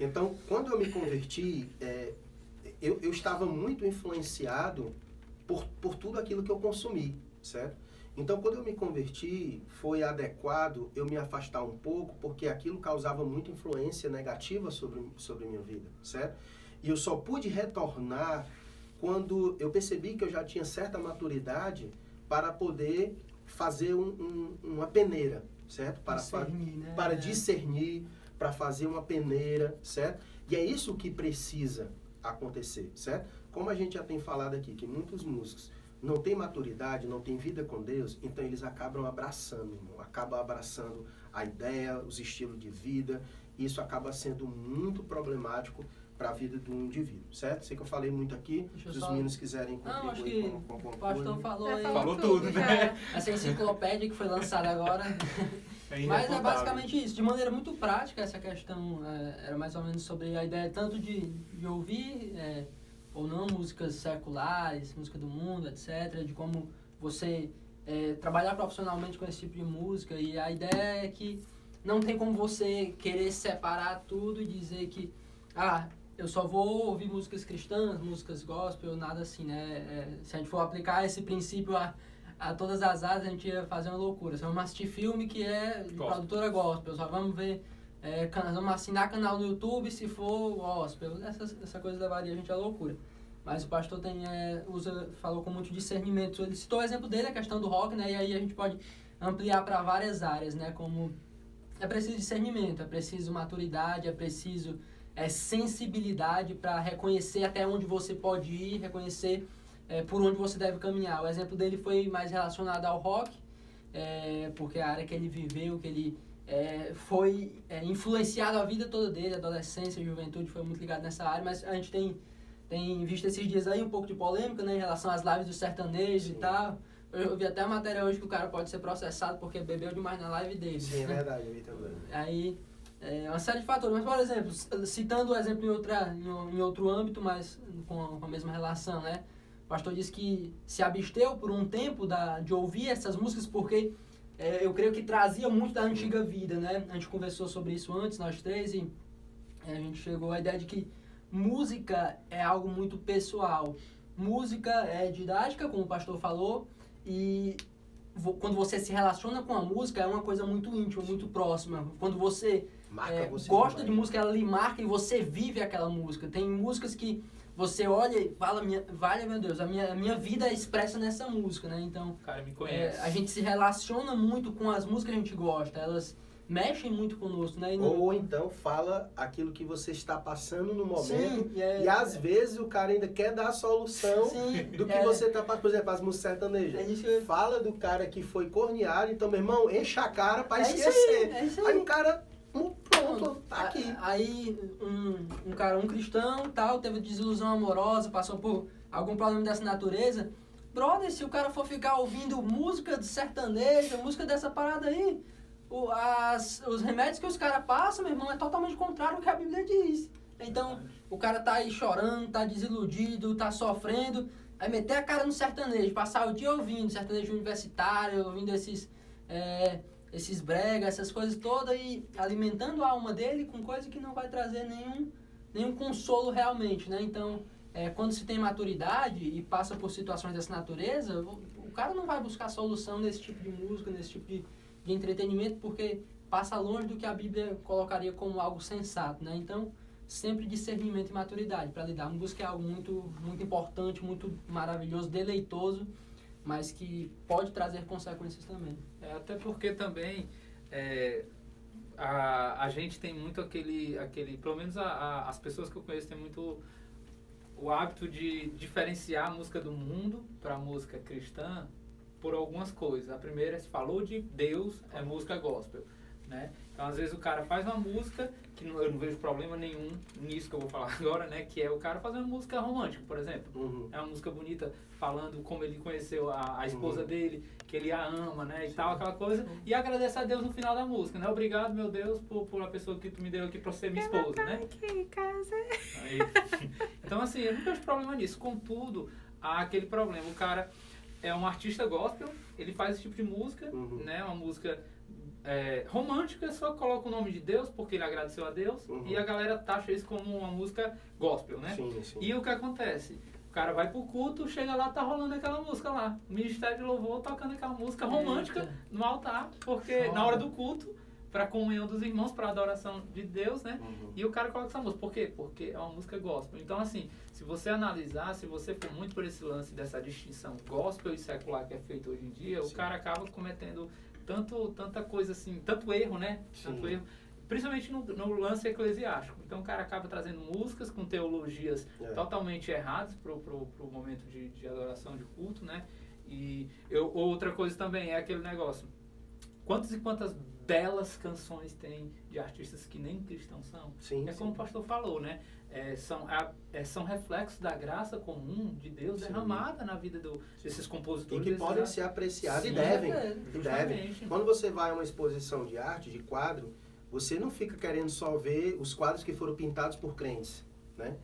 Então, quando eu me converti, eu estava muito influenciado por tudo aquilo que eu consumi, certo? Então, quando eu me converti, foi adequado eu me afastar um pouco, porque aquilo causava muita influência negativa sobre a minha vida, certo? E eu só pude retornar quando eu percebi que eu já tinha certa maturidade para poder fazer uma peneira, certo? Para discernir, para fazer uma peneira, certo? E é isso que precisa acontecer, certo? Como a gente já tem falado aqui, que muitos músicos não têm maturidade, não têm vida com Deus, então eles acabam abraçando, irmão, acabam abraçando a ideia, os estilos de vida, e isso acaba sendo muito problemático para a vida do indivíduo, certo? Sei que eu falei muito aqui, se os meninos quiserem contribuir com alguma coisa. O pastor falou aí. Falou tudo, né? Essa enciclopédia que foi lançada agora. Mas é basicamente isso, de maneira muito prática essa questão, era mais ou menos sobre a ideia tanto de ouvir ou não músicas seculares, música do mundo, etc., de como você trabalhar profissionalmente com esse tipo de música, e a ideia é que não tem como você querer separar tudo e dizer que, eu só vou ouvir músicas cristãs, músicas gospel, nada assim, né? Se a gente for aplicar esse princípio a todas as áreas, a gente ia fazer uma loucura. Só vamos assistir filme que é de produtora gospel, só vamos ver, vamos assinar canal no YouTube se for gospel. Essa coisa levaria a gente à loucura. Mas o pastor falou com muito discernimento. Ele citou o exemplo dele, a questão do rock, né? E aí a gente pode ampliar para várias áreas, né? Como é preciso discernimento, é preciso maturidade, é preciso sensibilidade para reconhecer até onde você pode ir, reconhecer por onde você deve caminhar. O exemplo dele foi mais relacionado ao rock, porque a área que ele viveu, que ele foi influenciado a vida toda dele, adolescência, juventude, foi muito ligado nessa área, mas a gente tem visto esses dias aí um pouco de polêmica, né, em relação às lives do sertanejo e tal. Eu vi até a matéria hoje que o cara pode ser processado porque bebeu demais na live dele. Sim, é verdade, eu vi também. Aí, uma série de fatores. Mas, por exemplo, citando o exemplo em outro âmbito, mas com a mesma relação, né? O pastor disse que se absteu por um tempo de ouvir essas músicas porque eu creio que trazia muito da antiga vida, né? A gente conversou sobre isso antes, nós três, e a gente chegou à ideia de que música é algo muito pessoal. Música é didática, como o pastor falou, e quando você se relaciona com a música é uma coisa muito íntima, muito próxima. Quando você, gosta de música, ela lhe marca e você vive aquela música. Tem músicas que você olha e fala, vale, meu Deus, a minha vida é expressa nessa música, né? Então, cara, me conhece. A gente se relaciona muito com as músicas que a gente gosta, elas mexem muito conosco, né? Ou então fala aquilo que você está passando no momento. Sim, e às vezes o cara ainda quer dar a solução do que você está passando. Por exemplo, as músicas sertanejas. Fala do cara que foi corneado, então, meu irmão, enche a cara para esquecer. Isso aí. Aí o cara pronto, tá aqui. Aí um cristão tal, teve desilusão amorosa, passou por algum problema dessa natureza. Brother, se o cara for ficar ouvindo música de sertaneja, música dessa parada aí, os remédios que os caras passam, meu irmão, é totalmente contrário ao que a Bíblia diz. Então, o cara tá aí chorando, tá desiludido, tá sofrendo, aí meter a cara no sertanejo, passar o dia ouvindo sertanejo universitário, ouvindo esses bregas, essas coisas todas e alimentando a alma dele com coisa que não vai trazer nenhum consolo realmente, né? Então, quando se tem maturidade e passa por situações dessa natureza, o cara não vai buscar solução nesse tipo de música, nesse tipo de entretenimento, porque passa longe do que a Bíblia colocaria como algo sensato, né? Então, sempre discernimento e maturidade para lidar. Música é algo muito, muito importante, muito maravilhoso, deleitoso, mas que pode trazer consequências também. Até porque também a gente tem muito aquele pelo menos as pessoas que eu conheço têm muito o hábito de diferenciar a música do mundo para a música cristã por algumas coisas. A primeira, se falou de Deus, é música gospel, né? Então, às vezes, o cara faz uma música, que eu não vejo problema nenhum nisso que eu vou falar agora, né? Que é o cara fazer uma música romântica, por exemplo. Uhum. É uma música bonita, falando como ele conheceu a esposa dele, que ele a ama, né? E tal, aquela coisa. E agradece a Deus no final da música, né? Obrigado, meu Deus, por a pessoa que tu me deu aqui pra ser minha esposa, né? Aí, então, assim, eu não vejo problema nisso. Contudo, há aquele problema. O cara é um artista gospel, ele faz esse tipo de música, né? Uma música romântica, só coloca o nome de Deus porque ele agradeceu a Deus e a galera taxa isso como uma música gospel, né? Sim, sim. E o que acontece? O cara vai pro culto, chega lá, tá rolando aquela música lá. O Ministério de Louvor tocando aquela música romântica no altar, porque na hora do culto, pra comunhão dos irmãos, pra adoração de Deus, né? E o cara coloca essa música. Por quê? Porque é uma música gospel. Então, assim, se você analisar, se você for muito por esse lance dessa distinção gospel e secular que é feito hoje em dia, o cara acaba cometendo tanta coisa assim, tanto erro, né? Tanto erro, principalmente no lance eclesiástico. Então o cara acaba trazendo músicas com teologias totalmente erradas pro momento de adoração, de culto, né? E outra coisa também é aquele negócio. Quantas e quantas belas canções tem de artistas que nem cristãos são? Sim, como o pastor falou, né? São reflexos da graça comum de Deus derramada na vida desses e compositores. que podem ser apreciados e devem. Quando você vai a uma exposição de arte, de quadro, você não fica querendo só ver os quadros que foram pintados por crentes, né?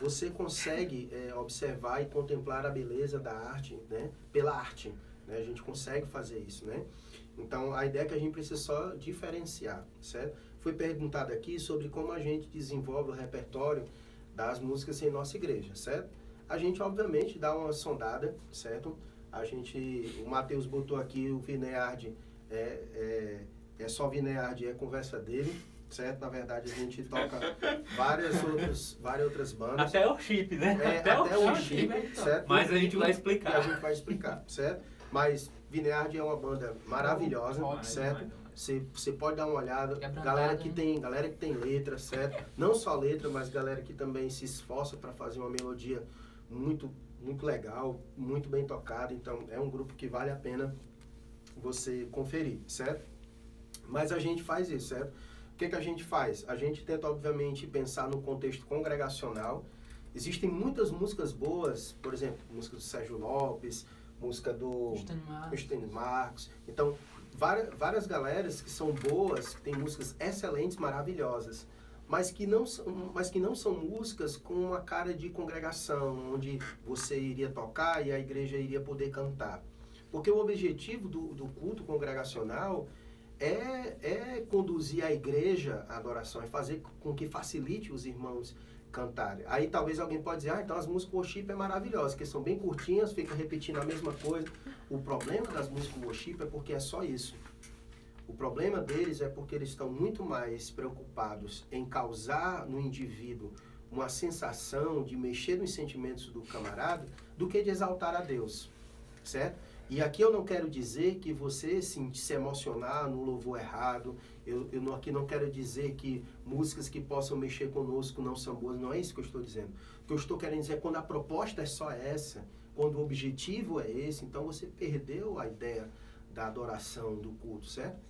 Você consegue observar e contemplar a beleza da arte, né? Pela arte, né? A gente consegue fazer isso, né? Então, a ideia é que a gente precisa só diferenciar, certo? Foi perguntado aqui sobre como a gente desenvolve o repertório das músicas em nossa igreja, certo? A gente, obviamente, dá uma sondada, certo? O Matheus botou aqui o Vineyard, só Vineyard, é conversa dele, certo? Na verdade, a gente toca várias outras bandas. Até o chip, né? Até o chip, certo? Mas a gente vai explicar. A gente vai explicar, certo? Mas Vineyard é uma banda maravilhosa, certo? Você pode dar uma olhada, galera que tem letra, certo? Não só letra, mas galera que também se esforça para fazer uma melodia muito, muito legal, muito bem tocada. Então, é um grupo que vale a pena você conferir, certo? Mas a gente faz isso, certo? O que a gente faz? A gente tenta, obviamente, pensar no contexto congregacional. Existem muitas músicas boas, por exemplo, música do Sérgio Lopes, música do Estênio Marcos. Então, várias galeras que são boas, que têm músicas excelentes, maravilhosas, mas que não são músicas com uma cara de congregação, onde você iria tocar e a igreja iria poder cantar. Porque o objetivo do culto congregacional é conduzir a igreja à adoração, é fazer com que facilite os irmãos cantarem. Aí talvez alguém pode dizer, então as músicas worship é maravilhosas, que são bem curtinhas, fica repetindo a mesma coisa. O problema das músicas worship é porque é só isso. O problema deles é porque eles estão muito mais preocupados em causar no indivíduo uma sensação de mexer nos sentimentos do camarada do que de exaltar a Deus, certo? E aqui eu não quero dizer que você se emocionar no louvor errado. Aqui não quero dizer que músicas que possam mexer conosco não são boas. Não é isso que eu estou dizendo. O que eu estou querendo dizer é quando a proposta é só essa, quando o objetivo é esse, então você perdeu a ideia da adoração, do culto, certo?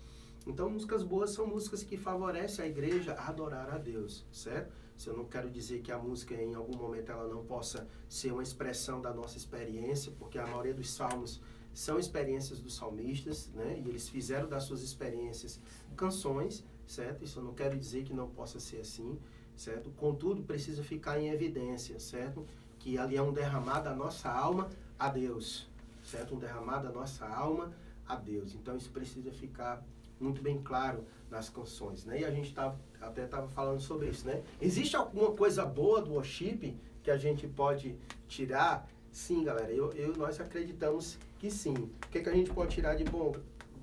Então, músicas boas são músicas que favorecem a igreja a adorar a Deus, certo? Se eu não quero dizer que a música, em algum momento, ela não possa ser uma expressão da nossa experiência, porque a maioria dos salmos são experiências dos salmistas, né? E eles fizeram das suas experiências canções, certo? Isso eu não quero dizer que não possa ser assim, certo? Contudo, precisa ficar em evidência, certo? Que ali é um derramar da nossa alma a Deus, certo? Um derramar da nossa alma a Deus. Então, isso precisa ficar muito bem claro nas canções, né? E a gente até estava falando sobre isso, né? Existe alguma coisa boa do worship que a gente pode tirar? Sim, galera, nós acreditamos que sim. O que a gente pode tirar de bom,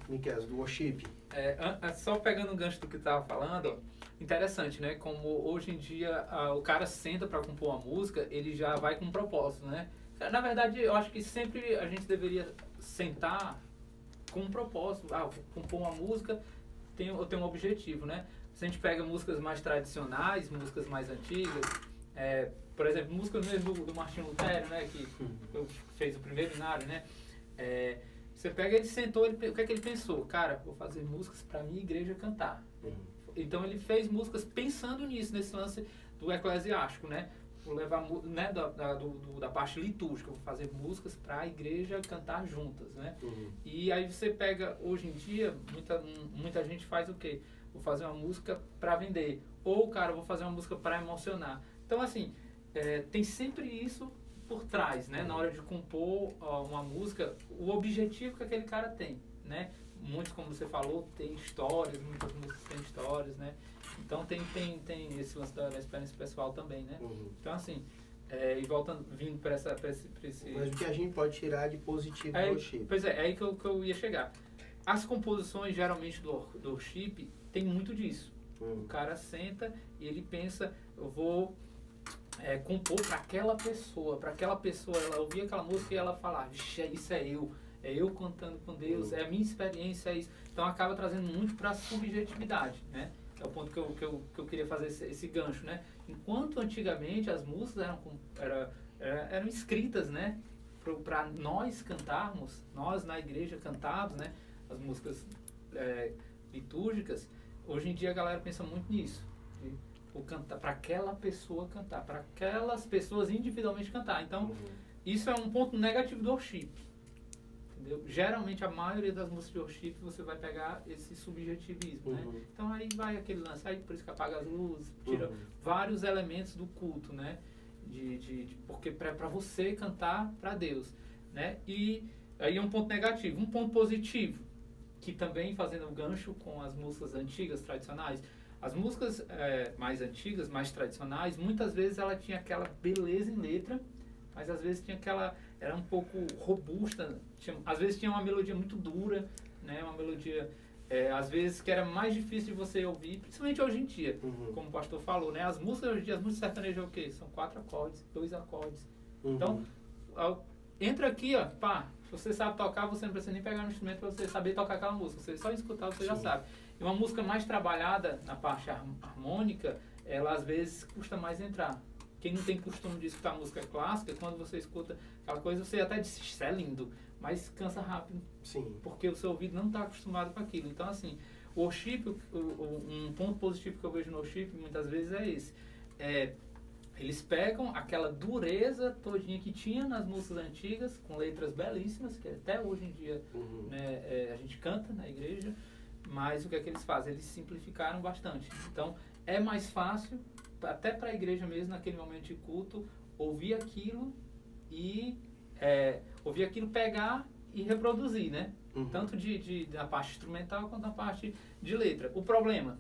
Miquel, do worship? Só pegando o gancho do que tu estava falando, interessante, né? Como hoje em dia o cara senta para compor uma música, ele já vai com um propósito, né? Na verdade, eu acho que sempre a gente deveria sentar com um propósito. Vou compor uma música, eu tenho um objetivo, né? Se a gente pega músicas mais tradicionais, músicas mais antigas, por exemplo, músicas mesmo do Martinho Lutero, né? Que fez o primeiro inário, né? Você pega, ele sentou, o que é que ele pensou? Cara, vou fazer músicas para minha igreja cantar. Então ele fez músicas pensando nisso, nesse lance do eclesiástico, né? Vou levar, né, da parte litúrgica, vou fazer músicas para a igreja cantar juntas, né? E aí você pega, hoje em dia, muita gente faz o quê? Vou fazer uma música para vender. Ou, cara, vou fazer uma música para emocionar. Então, assim, tem sempre isso por trás, né? Na hora de compor uma música, o objetivo que aquele cara tem, né? Muitos, como você falou, tem histórias, muitas músicas têm histórias, né? Então tem esse lance da experiência pessoal também, né? Então, assim, e voltando, vindo para esse... Mas o que a gente pode tirar de positivo do worship? Pois é aí que eu ia chegar. As composições, geralmente, do worship, tem muito disso. O cara senta e ele pensa, eu vou compor para aquela pessoa, ela ouvir aquela música e ela falar, isso é eu cantando com Deus, é a minha experiência, é isso. Então acaba trazendo muito para a subjetividade, né? É o ponto que eu queria fazer esse gancho, né? Enquanto antigamente as músicas eram escritas, né? Para nós cantarmos, nós na igreja cantávamos, né? As músicas litúrgicas. Hoje em dia a galera pensa muito nisso. Para aquela pessoa cantar, para aquelas pessoas individualmente cantar. Então, isso é um ponto negativo do worship. Entendeu? Geralmente, a maioria das músicas de worship, você vai pegar esse subjetivismo, né? Então, aí vai aquele lance, aí por isso que apaga as luzes, tira vários elementos do culto, né? Porque para você cantar para Deus, né? E aí é um ponto negativo. Um ponto positivo, que também fazendo um gancho com as músicas antigas, tradicionais, as músicas mais antigas, mais tradicionais, muitas vezes ela tinha aquela beleza em letra, mas às vezes tinha era um pouco robusta, às vezes tinha uma melodia muito dura, né? Uma melodia, às vezes, que era mais difícil de você ouvir, principalmente hoje em dia, como o pastor falou, né? As músicas hoje em dia, as músicas sertanejas é o quê? São 4 acordes, 2 acordes. Então, entra aqui, ó, pá, se você sabe tocar, você não precisa nem pegar no instrumento para você saber tocar aquela música, você só escutar, você já sabe. E uma música mais trabalhada na parte harmônica, ela às vezes custa mais entrar. Quem não tem costume de escutar música clássica, quando você escuta aquela coisa, você até diz, isso é lindo, mas cansa rápido. Sim. Porque o seu ouvido não está acostumado com aquilo. Então, assim, o worship, um ponto positivo que eu vejo no worship, muitas vezes, é esse. Eles pegam aquela dureza todinha que tinha nas músicas antigas, com letras belíssimas, que até hoje em dia né, a gente canta na igreja, mas o que é que eles fazem? Eles simplificaram bastante. Então, é mais fácil, até para a igreja mesmo, naquele momento de culto, ouvir aquilo e pegar e reproduzir, né? Tanto da parte instrumental quanto da parte de letra. O problema,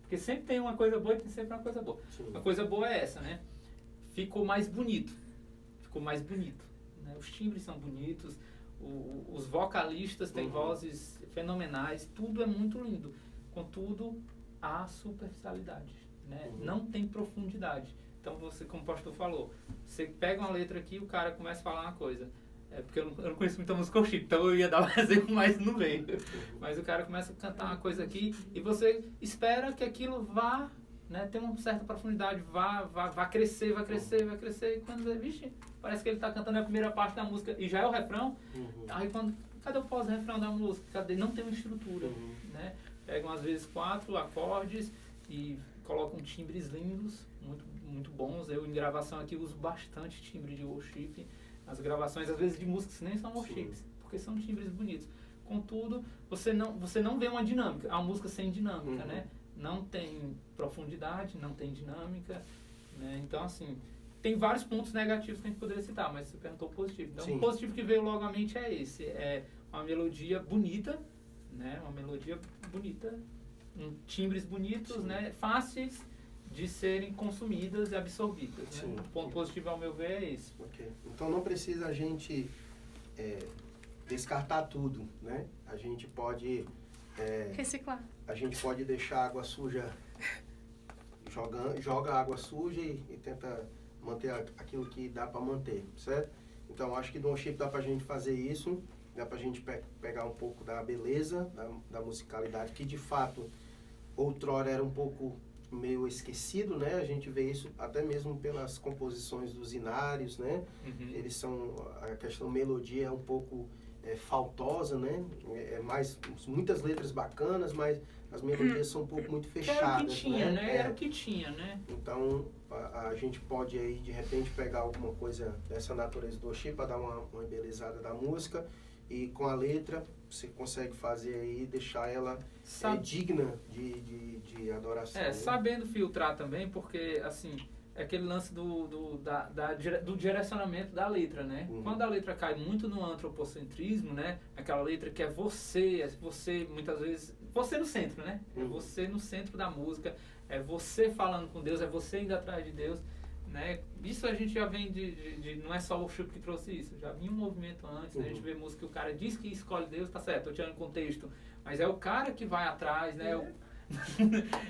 porque sempre tem uma coisa boa e tem sempre uma coisa boa. Sim. A coisa boa é essa, né? Ficou mais bonito. Né? Os timbres são bonitos, os vocalistas têm vozes fenomenais, tudo é muito lindo. Contudo, há superficialidade, né? Não tem profundidade. Então, você, como o pastor falou, você pega uma letra aqui e o cara começa a falar uma coisa. Porque eu não conheço muita música worship, então eu ia dar um exemplo mais no meio. Mas o cara começa a cantar uma coisa aqui e você espera que aquilo vá, né, ter uma certa profundidade, vá crescer. E quando vê, vixe, parece que ele está cantando a primeira parte da música e já é o refrão. Aí quando cadê o pós-refrão da música? Cadê? Não tem uma estrutura, Uhum. né? Pegam às vezes 4 acordes e colocam timbres lindos, muito, muito bons. Eu em gravação aqui uso bastante timbre de worship. As gravações às vezes de músicas nem são worships, porque são timbres bonitos. Contudo, você não vê uma dinâmica, a música sem dinâmica, Uhum. né? Não tem profundidade, não tem dinâmica, né? Então, assim, tem vários pontos negativos que a gente poderia citar, mas você perguntou positivo. Então, Sim. o positivo que veio logo à mente é esse, é uma melodia bonita, né? Uma melodia bonita, timbres bonitos, Sim. né? Fáceis de serem consumidas e absorvidas, né? Sim. O ponto positivo, ao meu ver, é esse. Ok. Então não precisa a gente descartar tudo, né? A gente pode Reciclar. deixar a água suja, joga a água suja e tenta manter aquilo que dá para manter, certo? Então acho que no worship dá para a gente fazer isso, dá para a gente pegar um pouco da beleza, da musicalidade, que de fato outrora era um pouco meio esquecido, né? A gente vê isso até mesmo pelas composições dos hinários, né? Eles são, a questão melodia é um pouco faltosa, né? Muitas letras bacanas, mas as melodias são um pouco muito fechadas, Era o que tinha, né? Era o É. que tinha, né? Então a gente pode aí de repente pegar alguma coisa dessa natureza do worship para dar uma embelezada da música, e com a letra você consegue fazer aí, deixar ela digna de adoração. né? Sabendo filtrar também, porque assim, é aquele lance do direcionamento da letra, né? Uhum. Quando a letra cai muito no antropocentrismo, né? Aquela letra que é você muitas vezes, você no centro, né? É Uhum. você no centro da música, é você falando com Deus, é você indo atrás de Deus, né? Isso a gente já vem não é só o worship que trouxe isso, já vinha um movimento antes, né? A gente vê música que o cara diz que escolhe Deus, tá certo, tô tirando contexto, mas é o cara que vai atrás, né?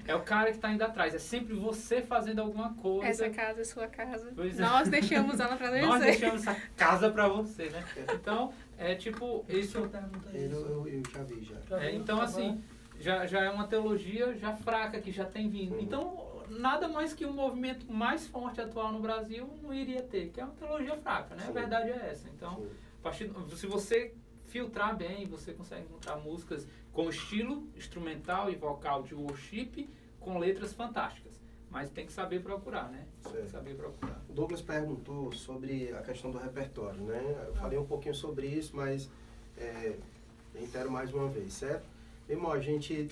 É o cara que tá indo atrás, é sempre você fazendo alguma coisa. Essa casa é sua casa. Pois é. Nós deixamos ela pra Nós descer. deixamos essa casa pra você, né? Então, é tipo, isso... Eu já vi, já. Então, assim, já é uma teologia já fraca, que já tem vindo. Então, nada mais que um movimento mais forte atual no Brasil não iria ter, que é uma teologia fraca, né? A Sim. verdade é essa. Então, se você filtrar bem, você consegue encontrar músicas com estilo instrumental e vocal de worship, com letras fantásticas. Mas tem que saber procurar, né? Tem que saber procurar. O Douglas perguntou sobre a questão do repertório, né? Eu falei um pouquinho sobre isso, mas reitero mais uma vez, certo? Irmão, a gente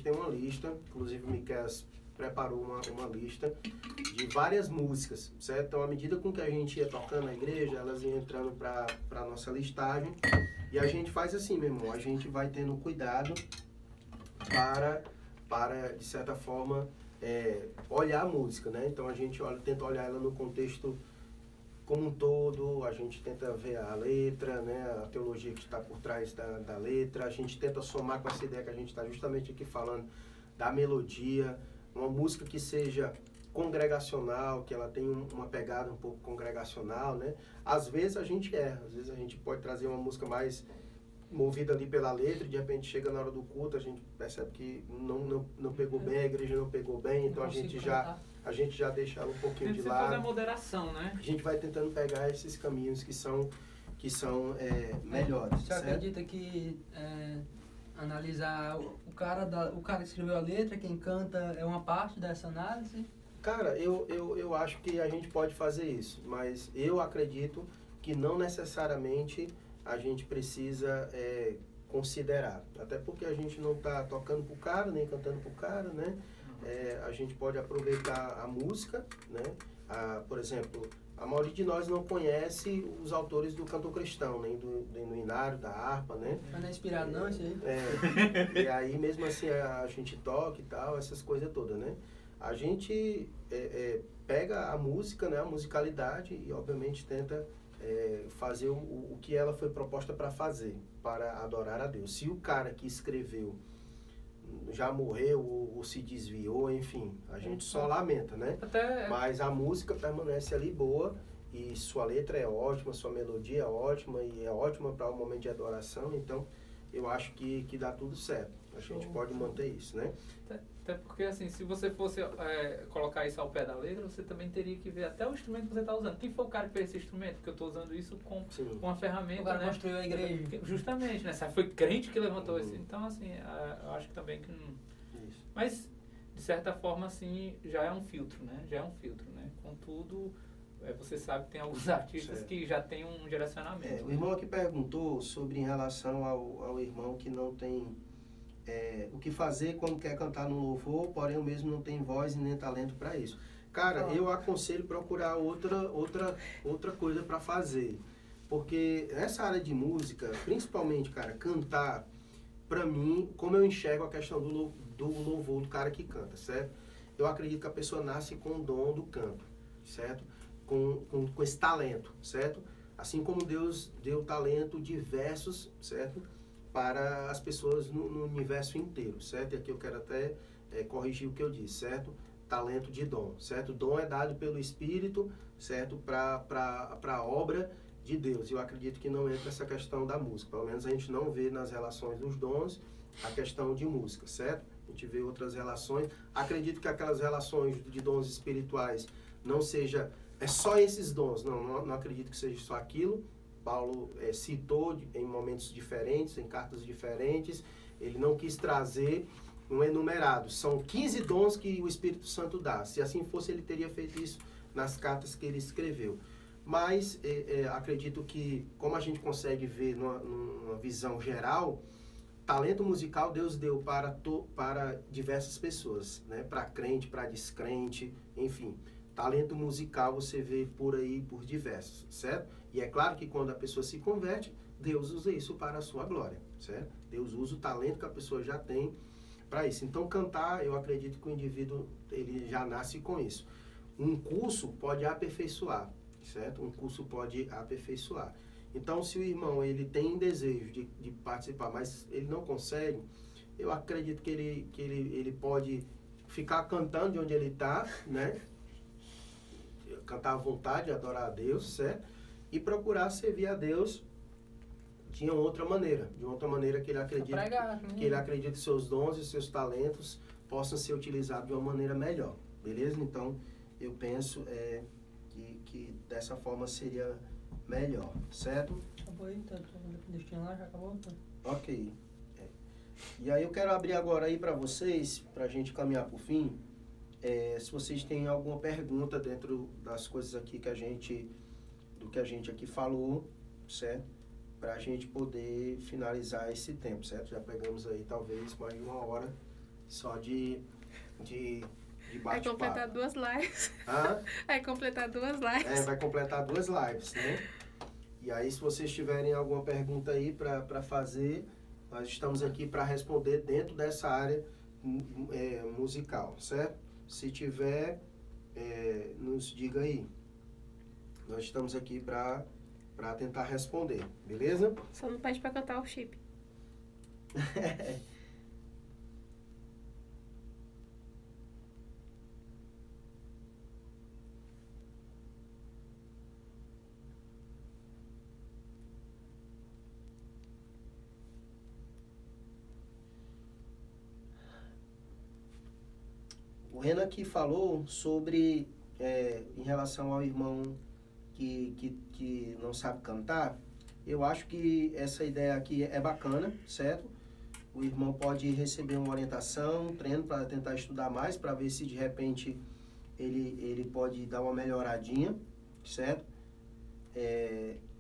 tem uma lista, inclusive o Miqueias preparou uma lista de várias músicas, certo? Então, à medida com que a gente ia tocando na igreja, elas iam entrando para a nossa listagem, e a gente faz assim, meu irmão, a gente vai tendo cuidado para de certa forma, olhar a música, né? Então, a gente tenta olhar ela no contexto como um todo, a gente tenta ver a letra, né? A teologia que está por trás da letra, a gente tenta somar com essa ideia que a gente está justamente aqui falando da melodia, uma música que seja congregacional, que ela tenha uma pegada um pouco congregacional, né? Às vezes a gente erra, às vezes a gente pode trazer uma música mais movida ali pela letra, e de repente chega na hora do culto, a gente percebe que não pegou bem, a igreja não pegou bem, então a gente já deixa ela um pouquinho de Tem que fazer a lado. moderação, né? A gente vai tentando pegar esses caminhos que são melhores. Você certo? acredita que analisar o cara que escreveu a letra, quem canta, é uma parte dessa análise? Cara, eu acho que a gente pode fazer isso, mas eu acredito que não necessariamente a gente precisa considerar. Até porque a gente não está tocando pro cara, nem cantando pro cara, né? A gente pode aproveitar a música, né? Por exemplo, a maioria de nós não conhece os autores do cantor cristão, nem do hinário, da harpa, né? Mas não é inspirado não, isso aí? E aí mesmo assim a gente toca e tal, essas coisas todas, né? A gente pega a música, né? A musicalidade e obviamente tenta fazer o que ela foi proposta para fazer, para adorar a Deus. Se o cara que escreveu já morreu ou se desviou, enfim, a gente só lamenta, né? Mas a música permanece ali boa e sua letra é ótima, sua melodia é ótima e é ótima para o momento de adoração, então eu acho que dá tudo certo. A gente pode manter isso, né? Até porque, assim, se você fosse colocar isso ao pé da letra, você também teria que ver até o instrumento que você está usando. Quem foi o cara que fez esse instrumento? Porque eu estou usando isso com uma ferramenta, O cara né? construiu a igreja. Justamente, né? Foi crente que levantou esse. Então, assim, eu acho que também que não... Isso. Mas, de certa forma, assim, já é um filtro, né? Já é um filtro, né? Contudo, você sabe que tem alguns artistas que já tem um direcionamento. O irmão aqui perguntou sobre em relação ao irmão que não tem o que fazer quando quer cantar no louvor, porém o mesmo não tem voz e nem talento para isso. Cara, eu aconselho procurar outra coisa para fazer. Porque nessa área de música, principalmente, cara, cantar, para mim, como eu enxergo a questão do louvor do cara que canta, certo? Eu acredito que a pessoa nasce com o dom do canto, certo? Com esse talento, certo? Assim como Deus deu talento diversos, certo? Para as pessoas no universo inteiro, certo? E aqui eu quero até corrigir o que eu disse, certo? Talento de dom, certo? Dom é dado pelo Espírito, certo? Para a obra de Deus. Eu acredito que não entra essa questão da música. Pelo menos a gente não vê nas relações dos dons a questão de música, certo? A gente vê outras relações. Acredito que aquelas relações de dons espirituais não seja... É só esses dons. Não acredito que seja só aquilo. Paulo citou em momentos diferentes, em cartas diferentes. Ele não quis trazer um enumerado. São 15 dons que o Espírito Santo dá. Se assim fosse, ele teria feito isso nas cartas que ele escreveu. Mas acredito que, como a gente consegue ver numa visão geral, talento musical Deus deu para diversas pessoas, né? Para crente, para descrente, enfim. Talento musical você vê por aí, por diversos, certo? E é claro que quando a pessoa se converte, Deus usa isso para a sua glória, certo? Deus usa o talento que a pessoa já tem para isso. Então, cantar, eu acredito que o indivíduo ele já nasce com isso. Um curso pode aperfeiçoar, certo? Um curso pode aperfeiçoar. Então, se o irmão ele tem desejo de participar, mas ele não consegue, eu acredito que ele pode ficar cantando de onde ele está, né? Cantar à vontade, adorar a Deus, certo? E procurar servir a Deus de outra maneira que ele acredita que ele acredita que seus dons e seus talentos possam ser utilizados de uma maneira melhor, beleza? Então, eu penso que dessa forma seria melhor, certo? Acabou aí, tá destino lá, já acabou? Tá? Ok. E aí eu quero abrir agora aí para vocês, para a gente caminhar para o fim, se vocês têm alguma pergunta dentro das coisas aqui do que a gente aqui falou, certo? Para a gente poder finalizar esse tempo, certo? Já pegamos aí talvez mais de 1 hora só de bate-papo. Vai completar 2 lives. Hã? Vai completar 2 lives. Vai completar 2 lives, né? E aí, se vocês tiverem alguma pergunta aí para fazer, nós estamos aqui para responder dentro dessa área musical, certo? Se tiver, nos diga aí. Nós estamos aqui para tentar responder, beleza? Só não pede para cantar o chip. O Renan aqui falou sobre, em relação ao irmão que não sabe cantar. Eu acho que essa ideia aqui é bacana, certo? O irmão pode receber uma orientação, um treino para tentar estudar mais, para ver se de repente ele pode dar uma melhoradinha, certo?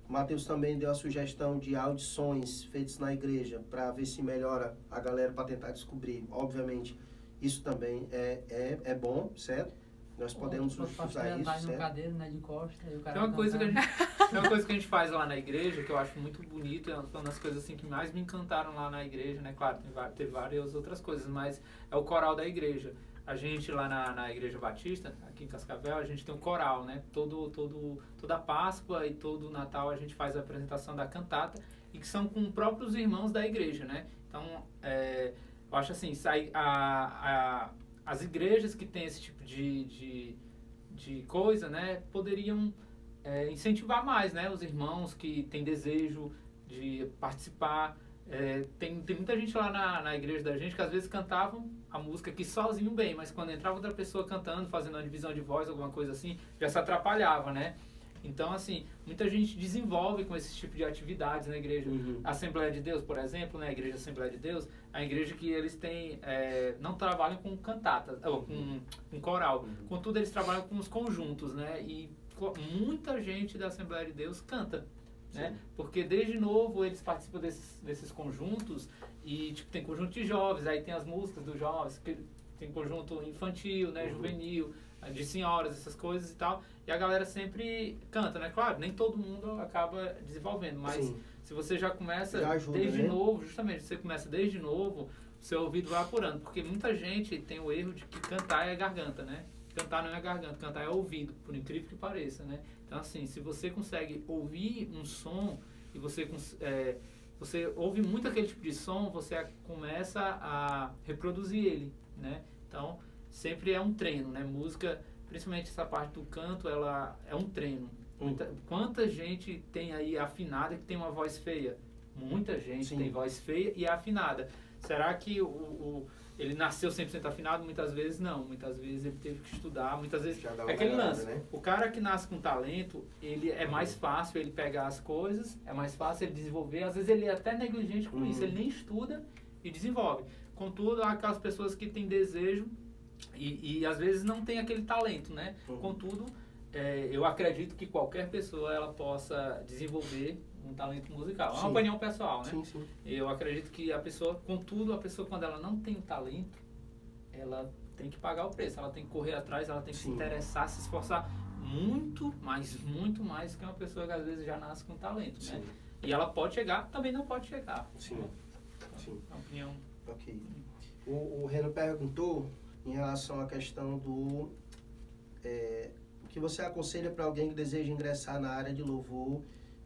Matheus também deu a sugestão de audições feitas na igreja, para ver se melhora a galera, para tentar descobrir. Obviamente, isso também é bom, certo? Nós podemos usar isso, certo? Cadeira, né, de costa, e o cara Tem uma coisa que a gente faz lá na igreja, que eu acho muito bonito, é uma das coisas assim que mais me encantaram lá na igreja, né? Claro, tem várias outras coisas, mas é o coral da igreja. A gente lá na Igreja Batista, aqui em Cascavel, a gente tem um coral, né? Toda Páscoa e todo Natal a gente faz a apresentação da cantata, e que são com próprios irmãos da igreja, né? Então, eu acho assim, as igrejas que têm esse tipo de coisa, né, poderiam incentivar mais, né, os irmãos que têm desejo de participar, Tem muita gente lá na igreja da gente que às vezes cantavam a música aqui sozinho bem, mas quando entrava outra pessoa cantando, fazendo uma divisão de voz, alguma coisa assim, já se atrapalhava, né? Então, assim, muita gente desenvolve com esse tipo de atividades na igreja. A Assembleia de Deus, por exemplo, né? A Igreja Assembleia de Deus, a igreja que eles têm, não trabalham com cantatas, ou com coral. Contudo, eles trabalham com os conjuntos, né? E muita gente da Assembleia de Deus canta, né? Porque desde novo eles participam desses conjuntos e tipo, tem conjunto de jovens, aí tem as músicas dos jovens, tem conjunto infantil, né? Juvenil, de senhoras, essas coisas e tal. E a galera sempre canta, né? Claro, nem todo mundo acaba desenvolvendo, mas se você já começa desde novo, justamente, você começa desde novo, seu ouvido vai apurando, porque muita gente tem o erro de que cantar é garganta, né? Cantar não é garganta, cantar é ouvido, por incrível que pareça, né? Então, assim, se você consegue ouvir um som e você ouve muito aquele tipo de som, você começa a reproduzir ele, né? Então, sempre é um treino, né? Música, principalmente essa parte do canto, ela é um treino. Quanta gente tem aí afinada que tem uma voz feia? Muita gente tem voz feia e é afinada. Será que ele nasceu 100% afinado? Muitas vezes não. Muitas vezes ele teve que estudar. Muitas vezes é aquele lance. Né? O cara que nasce com talento, ele é mais fácil ele pegar as coisas, é mais fácil ele desenvolver. Às vezes ele é até negligente com isso. Ele nem estuda e desenvolve. Contudo, há aquelas pessoas que têm desejo e às vezes não tem aquele talento, né? Contudo, eu acredito que qualquer pessoa ela possa desenvolver um talento musical. É uma opinião pessoal, né? Eu acredito que a pessoa, contudo, a pessoa quando ela não tem o talento, ela tem que pagar o preço, ela tem que correr atrás, ela tem que se interessar, se esforçar muito mais que uma pessoa que às vezes já nasce com talento, né? E ela pode chegar, também não pode chegar. Né? É uma opinião. Ok. O Reno perguntou em relação à questão do que você aconselha para alguém que deseja ingressar na área de louvor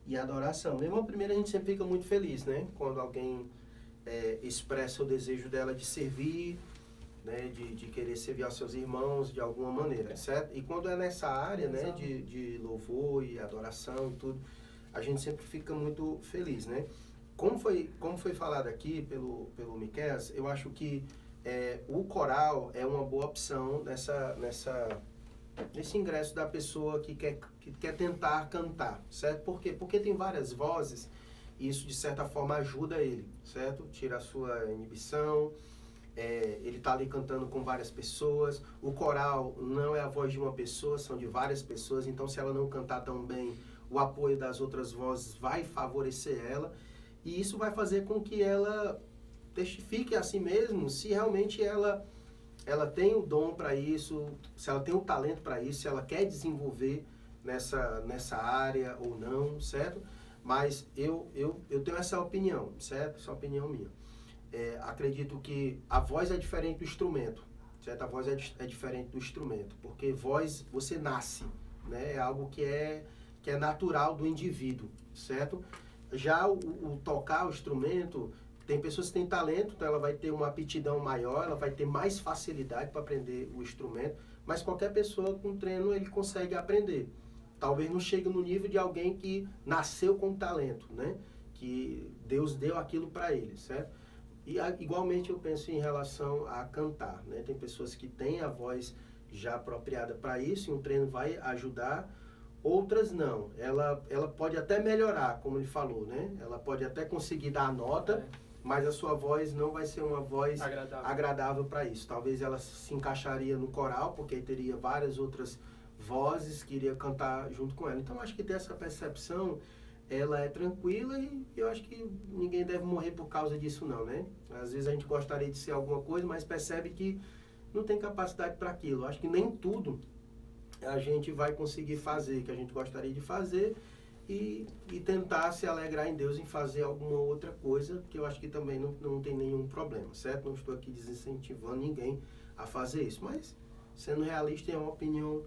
e adoração. Mesmo primeiro a gente sempre fica muito feliz, né? Quando alguém expressa o desejo dela de servir, né? De querer servir aos seus irmãos de alguma maneira, certo? E quando é nessa área, né? De louvor e adoração e tudo, a gente sempre fica muito feliz, né? Como foi falado aqui pelo Miqueias, eu acho que o coral é uma boa opção nesse ingresso da pessoa que quer tentar cantar, certo? Por quê? Porque tem várias vozes e isso, de certa forma, ajuda ele, certo? Tira a sua inibição, ele está ali cantando com várias pessoas. O coral não é a voz de uma pessoa, são de várias pessoas, então se ela não cantar tão bem, o apoio das outras vozes vai favorecer ela e isso vai fazer com que ela testifique a si mesma se realmente ela tem o dom para isso, se ela tem o talento para isso, se ela quer desenvolver nessa área ou não, certo? Mas eu tenho essa opinião, certo? Essa é a opinião minha. Acredito que a voz é diferente do instrumento, certo? A voz é diferente do instrumento, porque voz você nasce, né? É algo que é natural do indivíduo, certo? Já o tocar o instrumento, tem pessoas que têm talento, então ela vai ter uma aptidão maior, ela vai ter mais facilidade para aprender o instrumento, mas qualquer pessoa com treino ele consegue aprender. Talvez não chegue no nível de alguém que nasceu com talento, né? Que Deus deu aquilo para ele, certo? E igualmente eu penso em relação a cantar, né? Tem pessoas que têm a voz já apropriada para isso e um treino vai ajudar. Outras não, ela pode até melhorar, como ele falou, né? Ela pode até conseguir dar a nota, mas a sua voz não vai ser uma voz agradável para isso. Talvez ela se encaixaria no coral, porque aí teria várias outras vozes que iria cantar junto com ela. Então, acho que dessa percepção, ela é tranquila e eu acho que ninguém deve morrer por causa disso não, né? Às vezes a gente gostaria de ser alguma coisa, mas percebe que não tem capacidade para aquilo. Eu acho que nem tudo a gente vai conseguir fazer, que a gente gostaria de fazer e tentar se alegrar em Deus em fazer alguma outra coisa, que eu acho que também não tem nenhum problema, certo? Não estou aqui desincentivando ninguém a fazer isso, mas sendo realista é uma opinião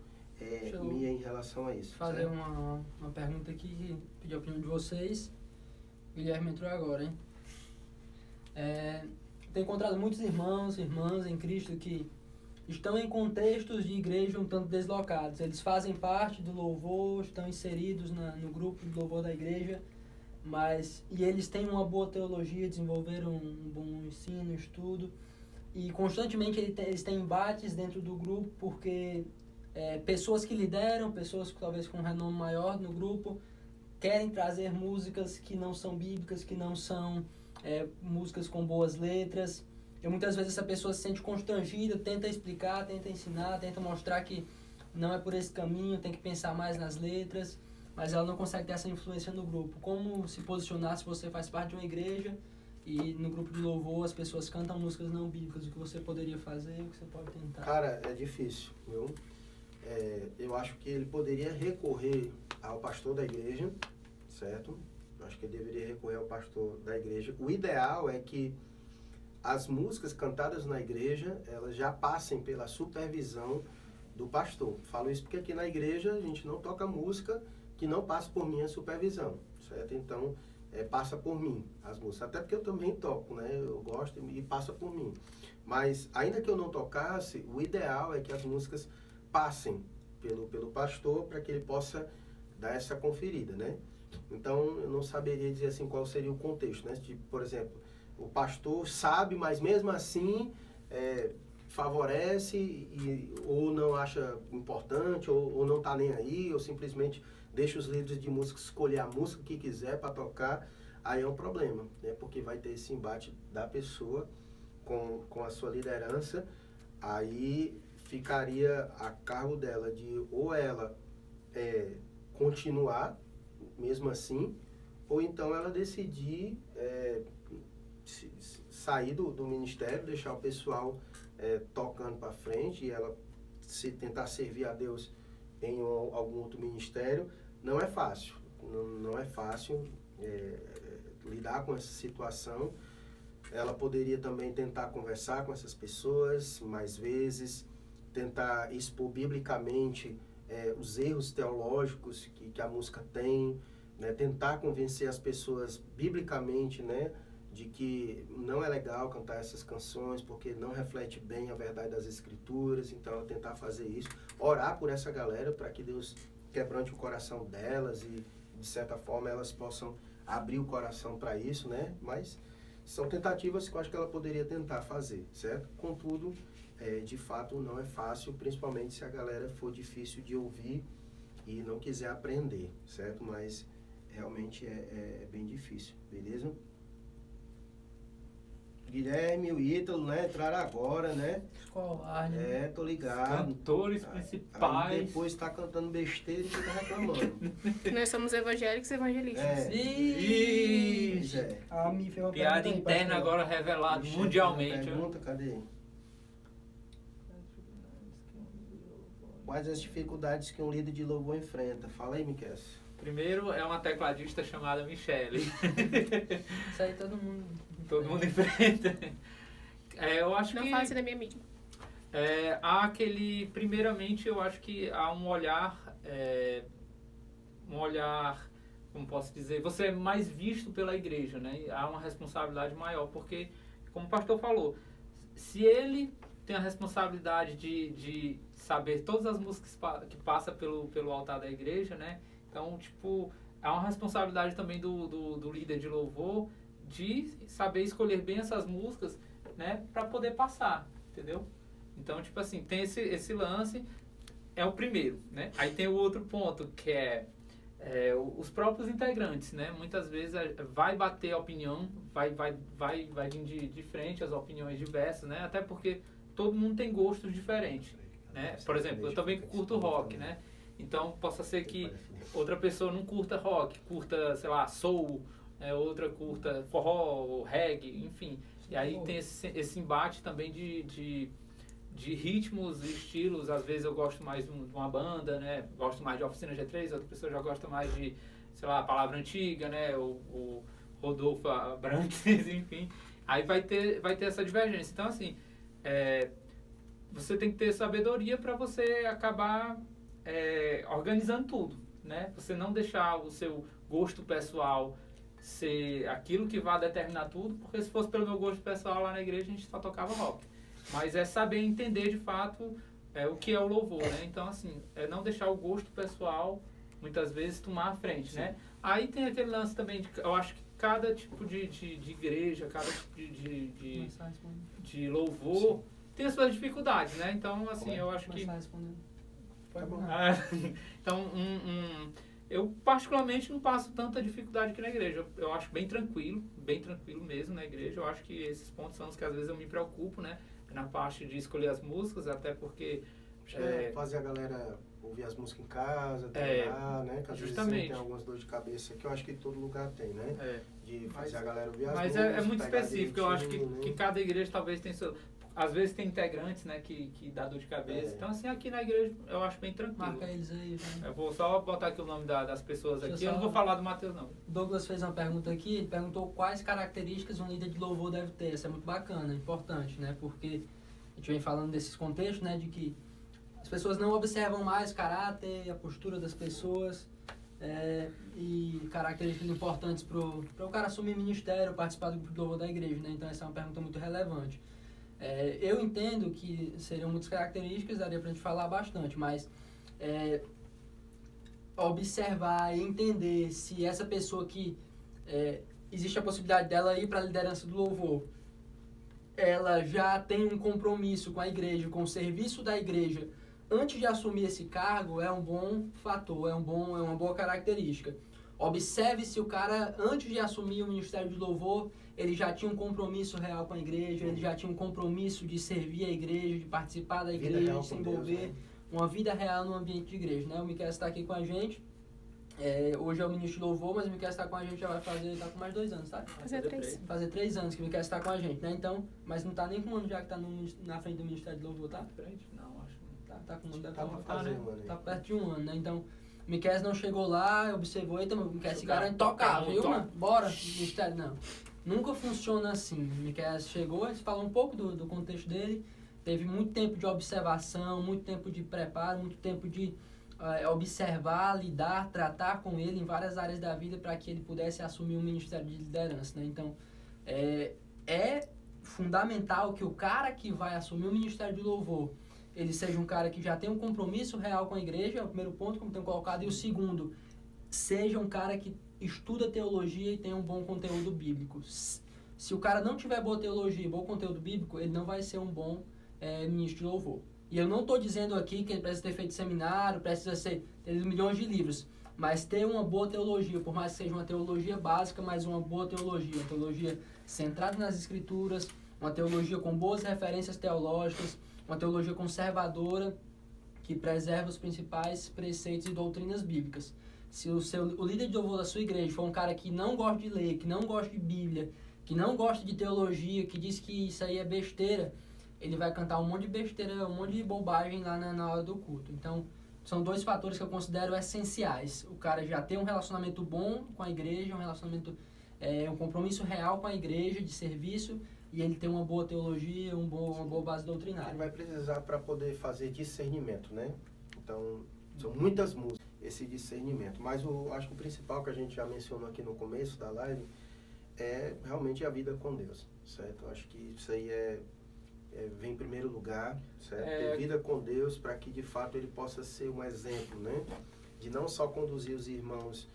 minha em relação a isso. Fazer uma pergunta aqui, pedir a opinião de vocês. Guilherme entrou agora, hein? Tenho encontrado muitos irmãos e irmãs em Cristo que estão em contextos de igreja um tanto deslocados. Eles fazem parte do louvor, estão inseridos no grupo de louvor da igreja, e eles têm uma boa teologia, desenvolveram um bom ensino, estudo, e constantemente eles têm embates dentro do grupo, porque pessoas que lideram, pessoas talvez com renome maior no grupo, querem trazer músicas que não são bíblicas, que não são músicas com boas letras. E muitas vezes essa pessoa se sente constrangida, tenta explicar, tenta ensinar, tenta mostrar que não é por esse caminho, tem que pensar mais nas letras, mas ela não consegue ter essa influência no grupo. Como se posicionar se você faz parte de uma igreja e no grupo de louvor as pessoas cantam músicas não bíblicas? O que você poderia fazer, o que você pode tentar? Cara, é difícil, viu? Eu acho que ele poderia recorrer ao pastor da igreja, certo? Eu acho que ele deveria recorrer ao pastor da igreja. O ideal é que as músicas cantadas na igreja, elas já passem pela supervisão do pastor. Falo isso porque aqui na igreja a gente não toca música que não passa por minha supervisão, certo? Então, passa por mim as músicas. Até porque eu também toco, né? Eu gosto e passa por mim. Mas, ainda que eu não tocasse, o ideal é que as músicas passem pelo pastor para que ele possa dar essa conferida, né? Então, eu não saberia dizer assim qual seria o contexto, né? Tipo, por exemplo, o pastor sabe, mas mesmo assim favorece ou não acha importante, ou não está nem aí, ou simplesmente deixa os líderes de música escolher a música que quiser para tocar, aí é um problema, né? Porque vai ter esse embate da pessoa com a sua liderança, aí ficaria a cargo dela de ou ela continuar mesmo assim, ou então ela decidir sair do ministério, deixar o pessoal tocando para frente e ela tentar servir a Deus em algum outro ministério. Não é fácil, não é fácil lidar com essa situação. Ela poderia também tentar conversar com essas pessoas mais vezes, tentar expor biblicamente os erros teológicos que a música tem, né? Tentar convencer as pessoas biblicamente, né, de que não é legal cantar essas canções porque não reflete bem a verdade das escrituras. Então, tentar fazer isso, orar por essa galera para que Deus quebrante o coração delas e, de certa forma, elas possam abrir o coração para isso, né? Mas são tentativas que eu acho que ela poderia tentar fazer, certo? Contudo, de fato, não é fácil, principalmente se a galera for difícil de ouvir e não quiser aprender, certo? Mas realmente é bem difícil, beleza? Guilherme e o Ítalo, né, entraram agora, né? Escolar, né? Tô ligado. Cantores principais. Aí depois tá cantando besteira e fica reclamando. Nós somos evangélicos e evangelistas. Isso. Me fez uma Piada pergunta aí, interna pastor. agora revelada mundialmente. Pergunta, cadê? Quais as dificuldades que um líder de louvor enfrenta? Fala aí, Miquel. Primeiro é uma tecladista chamada Michele. Isso aí todo mundo enfrenta. Eu acho Não que fala assim da minha amiga. há primeiramente, eu acho que há um olhar, como posso dizer, você é mais visto pela igreja, né? Há uma responsabilidade maior, porque, como o pastor falou, se ele tem a responsabilidade de saber todas as músicas que passam pelo altar da igreja, né? Então, tipo, há uma responsabilidade também do líder de louvor de saber escolher bem essas músicas, né? Para poder passar, entendeu? Então, tipo assim, tem esse lance, é o primeiro, né? Aí tem o outro ponto, que os próprios integrantes, né? Muitas vezes vai bater a opinião, vai vir de frente as opiniões diversas, né? Até porque todo mundo tem gostos diferentes, né? Por exemplo, eu também curto rock, né? Então, possa ser que outra pessoa não curta rock, curta, sei lá, soul, outra curta forró, reggae, enfim. E aí tem esse embate também de ritmos e estilos. Às vezes eu gosto mais de uma banda, né? Gosto mais de Oficina G3, outra pessoa já gosta mais de, sei lá, Palavra Antiga, né? O Rodolfo Abrantes, enfim. Aí vai ter essa divergência. Então, assim, você tem que ter sabedoria para você acabar organizando tudo, né? Você não deixar o seu gosto pessoal ser aquilo que vai determinar tudo, porque se fosse pelo meu gosto pessoal lá na igreja a gente só tocava rock. Mas é saber entender de fato o que é o louvor, né? Então, assim, não deixar o gosto pessoal muitas vezes tomar a frente, né? Aí tem aquele lance também, eu acho que cada tipo de igreja, cada tipo de louvor tem as suas dificuldades, né? Então, assim, eu acho que... Tá bom. Então, eu particularmente não passo tanta dificuldade aqui na igreja. Eu acho bem tranquilo mesmo na igreja. Eu acho que esses pontos são os que às vezes eu me preocupo, né? Na parte de escolher as músicas, até porque... fazer a galera ouvir as músicas em casa, treinar, né? Que às justamente. vezes tem algumas dores de cabeça que eu acho que todo lugar tem, né? De fazer a galera ouvir as Mas músicas. é muito específico. Eu acho né? que cada igreja talvez tem seu... Às vezes tem integrantes, né, que dá dor de cabeça. Então, assim, aqui na igreja eu acho bem tranquilo. Marca eles aí. Eu vou só botar aqui o nome das pessoas aqui. Deixa eu Eu não só- vou falar do Matheus, não. Douglas fez uma pergunta aqui, ele perguntou quais características um líder de louvor deve ter. Isso é muito bacana, importante, né? Porque a gente vem falando desses contextos, né? De que as pessoas não observam mais o caráter, a postura das pessoas e características importantes para o cara assumir ministério, participar do grupo de louvor da igreja, né? Então essa é uma pergunta muito relevante. Eu entendo que seriam muitas características, daria pra gente falar bastante, mas observar e entender se essa pessoa que existe a possibilidade dela ir para a liderança do louvor, ela já tem um compromisso com a igreja, com o serviço da igreja, antes de assumir esse cargo, é um bom fator, é uma boa característica. Observe se o cara, antes de assumir o ministério de louvor, ele já tinha um compromisso real com a igreja, ele já tinha um compromisso de servir a igreja, de participar da igreja, de se envolver, Deus, né? uma vida real no ambiente de igreja, né? O Miquel está aqui com a gente, hoje é o ministro de louvor, mas o Miquel está com a gente, já vai fazer, tá com mais 2 anos, tá? Fazer 3. Fazer 3 anos que o Miquel está com a gente, né? Então, mas não tá nem com um ano já que tá na frente do ministério de louvor, tá? Frente? Não, acho que não. Tá com um ano, deve Tá tá, pra fazer, mano. tá perto de 1 ano, né? Então, o Miquel não chegou lá, observou, eita, o Miquel se Tocar, garante tocar, tocar, viu, tocar. mano? Bora, ministério, não. Nunca funciona assim. O Miquel chegou, a gente falou um pouco do contexto dele, teve muito tempo de observação, muito tempo de preparo, muito tempo de observar, lidar, tratar com ele em várias áreas da vida para que ele pudesse assumir um ministério de liderança, né? Então, é fundamental que o cara que vai assumir o ministério de louvor, ele seja um cara que já tem um compromisso real com a igreja, é o primeiro ponto, como tenho colocado, e o segundo, seja um cara que estuda teologia e tenha um bom conteúdo bíblico. Se o cara não tiver boa teologia e bom conteúdo bíblico, ele não vai ser um bom ministro de louvor. E eu não estou dizendo aqui que ele precisa ter feito seminário, precisa ter milhões de livros, mas ter uma boa teologia, por mais que seja uma teologia básica, mas uma boa teologia, uma teologia centrada nas escrituras, uma teologia com boas referências teológicas, uma teologia conservadora que preserva os principais preceitos e doutrinas bíblicas. Se o líder de louvor da sua igreja for um cara que não gosta de ler, que não gosta de Bíblia, que não gosta de teologia, que diz que isso aí é besteira, ele vai cantar um monte de besteira, um monte de bobagem lá na hora do culto. Então, são 2 fatores que eu considero essenciais. O cara já tem um relacionamento bom com a igreja, um relacionamento, um compromisso real com a igreja, de serviço, e ele tem uma boa teologia, uma boa base doutrinária. Ele vai precisar para poder fazer discernimento, né? Então, são muitas músicas, esse discernimento. Mas acho que o principal que a gente já mencionou aqui no começo da live é realmente a vida com Deus, certo? Eu acho que isso aí vem em primeiro lugar, certo? Ter vida com Deus para que de fato ele possa ser um exemplo, né? De não só conduzir os irmãos,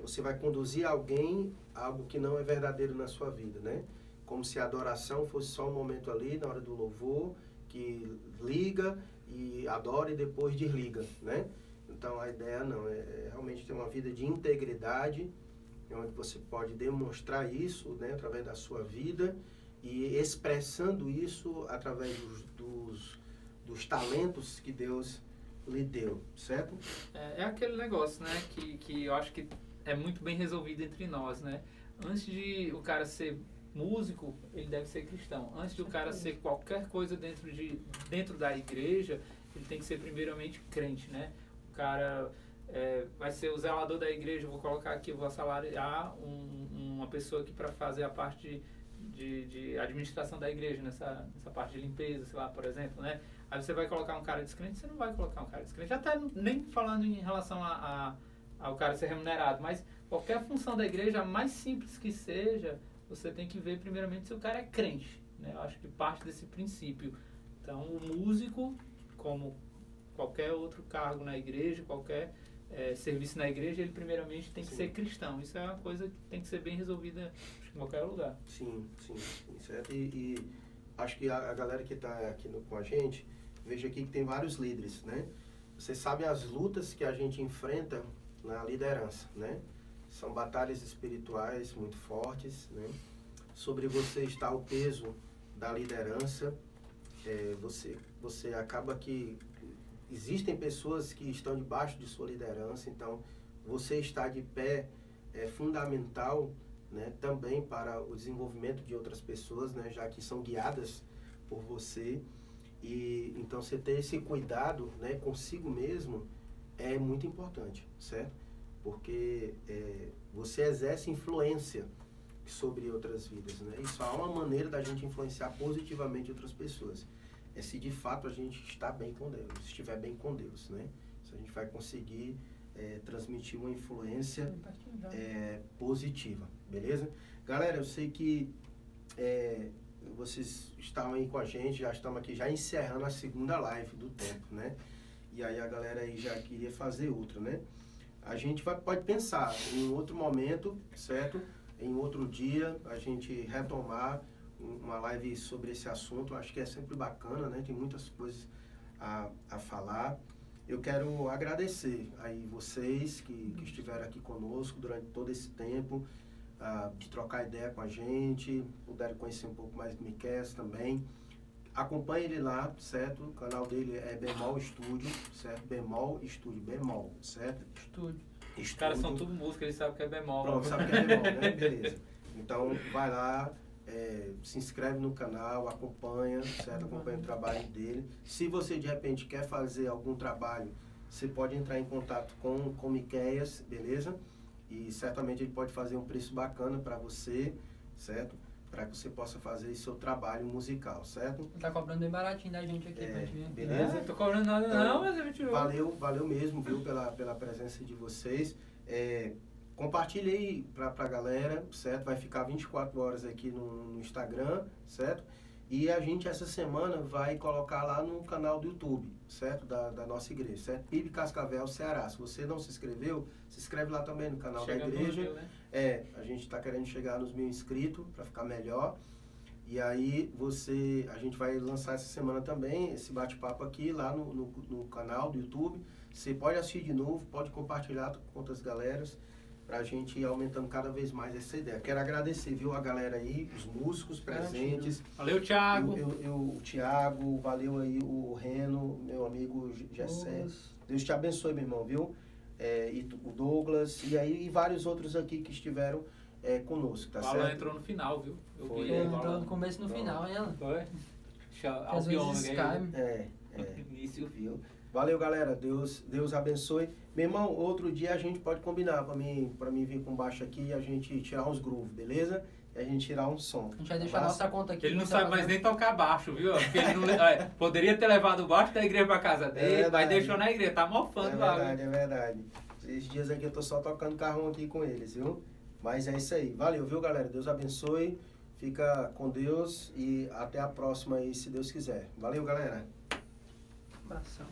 você vai conduzir alguém a algo que não é verdadeiro na sua vida, né? Como se a adoração fosse só um momento ali, na hora do louvor, que liga e adora e depois desliga, né? Então a ideia não, é realmente ter uma vida de integridade, onde você pode demonstrar isso, né, através da sua vida e expressando isso através dos talentos que Deus lhe deu, certo? É aquele negócio, né, que eu acho que é muito bem resolvido entre nós, né? Antes de o cara ser músico, ele deve ser cristão. Antes de o cara ser qualquer coisa dentro da igreja, ele tem que ser primeiramente crente, né? O cara vai ser o zelador da igreja, vou colocar aqui, vou assalariar uma pessoa aqui para fazer a parte de administração da igreja, nessa parte de limpeza, sei lá, por exemplo, né? Aí você vai colocar um cara descrente, você não vai colocar um cara descrente, até nem falando em relação ao cara ser remunerado, mas qualquer função da igreja, a mais simples que seja, você tem que ver primeiramente se o cara é crente, né? Eu acho que parte desse princípio. Então, o músico, como qualquer outro cargo na igreja, qualquer serviço na igreja, ele primeiramente tem que Sim. ser cristão. Isso é uma coisa que tem que ser bem resolvida em qualquer lugar. Sim, certo? E acho que a galera que está aqui com a gente, veja aqui que tem vários líderes, né? Vocês sabem as lutas que a gente enfrenta na liderança, né? São batalhas espirituais muito fortes, né? Sobre você está o peso da liderança, você acaba que existem pessoas que estão debaixo de sua liderança, então você estar de pé é fundamental, né, também para o desenvolvimento de outras pessoas, né, já que são guiadas por você. E então você ter esse cuidado, né, consigo mesmo é muito importante, certo? Porque você exerce influência sobre outras vidas, né? E só há uma maneira da gente influenciar positivamente outras pessoas. É se de fato a gente está bem com Deus, estiver bem com Deus, né? Se a gente vai conseguir transmitir uma influência positiva, beleza? Galera, eu sei que vocês estavam aí com a gente, já estamos aqui já encerrando a segunda live do tempo, né? E aí a galera aí já queria fazer outra, né? A gente pode pensar em outro momento, certo? Em outro dia, a gente retomar uma live sobre esse assunto. Acho que é sempre bacana, né? Tem muitas coisas a falar. Eu quero agradecer aí vocês que estiveram aqui conosco durante todo esse tempo, de trocar ideia com a gente, puderam conhecer um pouco mais do Miqueias também. Acompanhe ele lá, certo? O canal dele é Bemol Estúdio, certo? Bemol Estúdio, Bemol, certo? Estúdio. Os caras são tudo música, eles sabem que é bemol. Pronto, sabe que é bemol, né? Beleza. Então, vai lá, se inscreve no canal, acompanha, certo? Acompanha o trabalho dele. Se você, de repente, quer fazer algum trabalho, você pode entrar em contato com o Miqueias, beleza? E certamente ele pode fazer um preço bacana para você, certo? Para que você possa fazer seu trabalho musical, certo? Ele tá cobrando bem baratinho da gente aqui pra gente ver. Beleza? Não tô cobrando nada Então, não, mas a gente... Valeu mesmo, viu, pela presença de vocês. Compartilhe aí pra galera, certo? Vai ficar 24 horas aqui no Instagram, certo? E a gente, essa semana, vai colocar lá no canal do YouTube, certo? Da nossa igreja, certo? PIB Cascavel, Ceará. Se você não se inscreveu, se inscreve lá também no canal da igreja. A gente está querendo chegar nos 1000 inscritos para ficar melhor. E aí a gente vai lançar essa semana também esse bate-papo aqui lá no canal do YouTube. Você pode assistir de novo, pode compartilhar com outras galeras para a gente ir aumentando cada vez mais essa ideia. Quero agradecer, viu, a galera aí, os músicos presentes. Valeu, Thiago. O Thiago, valeu aí o Reno, meu amigo Gessé. Deus te abençoe, meu irmão, viu? E o Douglas, e vários outros aqui que estiveram conosco, tá certo? Ela entrou no final, viu? Eu Foi. vi Entrou no começo e no final, hein, ela? Foi? Às vezes cai. Início. Viu? Valeu, galera. Deus abençoe. Meu irmão, outro dia a gente pode combinar pra mim vir com baixo aqui e a gente tirar uns grooves, beleza? E a gente tirar um som. A gente vai deixar a nossa conta aqui. Ele não sabe mais nem tocar baixo, viu? Porque ele não, poderia ter levado o baixo da igreja pra casa dele, mas deixou na igreja, tá mofando lá. É verdade. Esses dias aqui eu tô só tocando carrão aqui com eles, viu? Mas é isso aí. Valeu, viu, galera? Deus abençoe. Fica com Deus e até a próxima aí, se Deus quiser. Valeu, galera. Abração.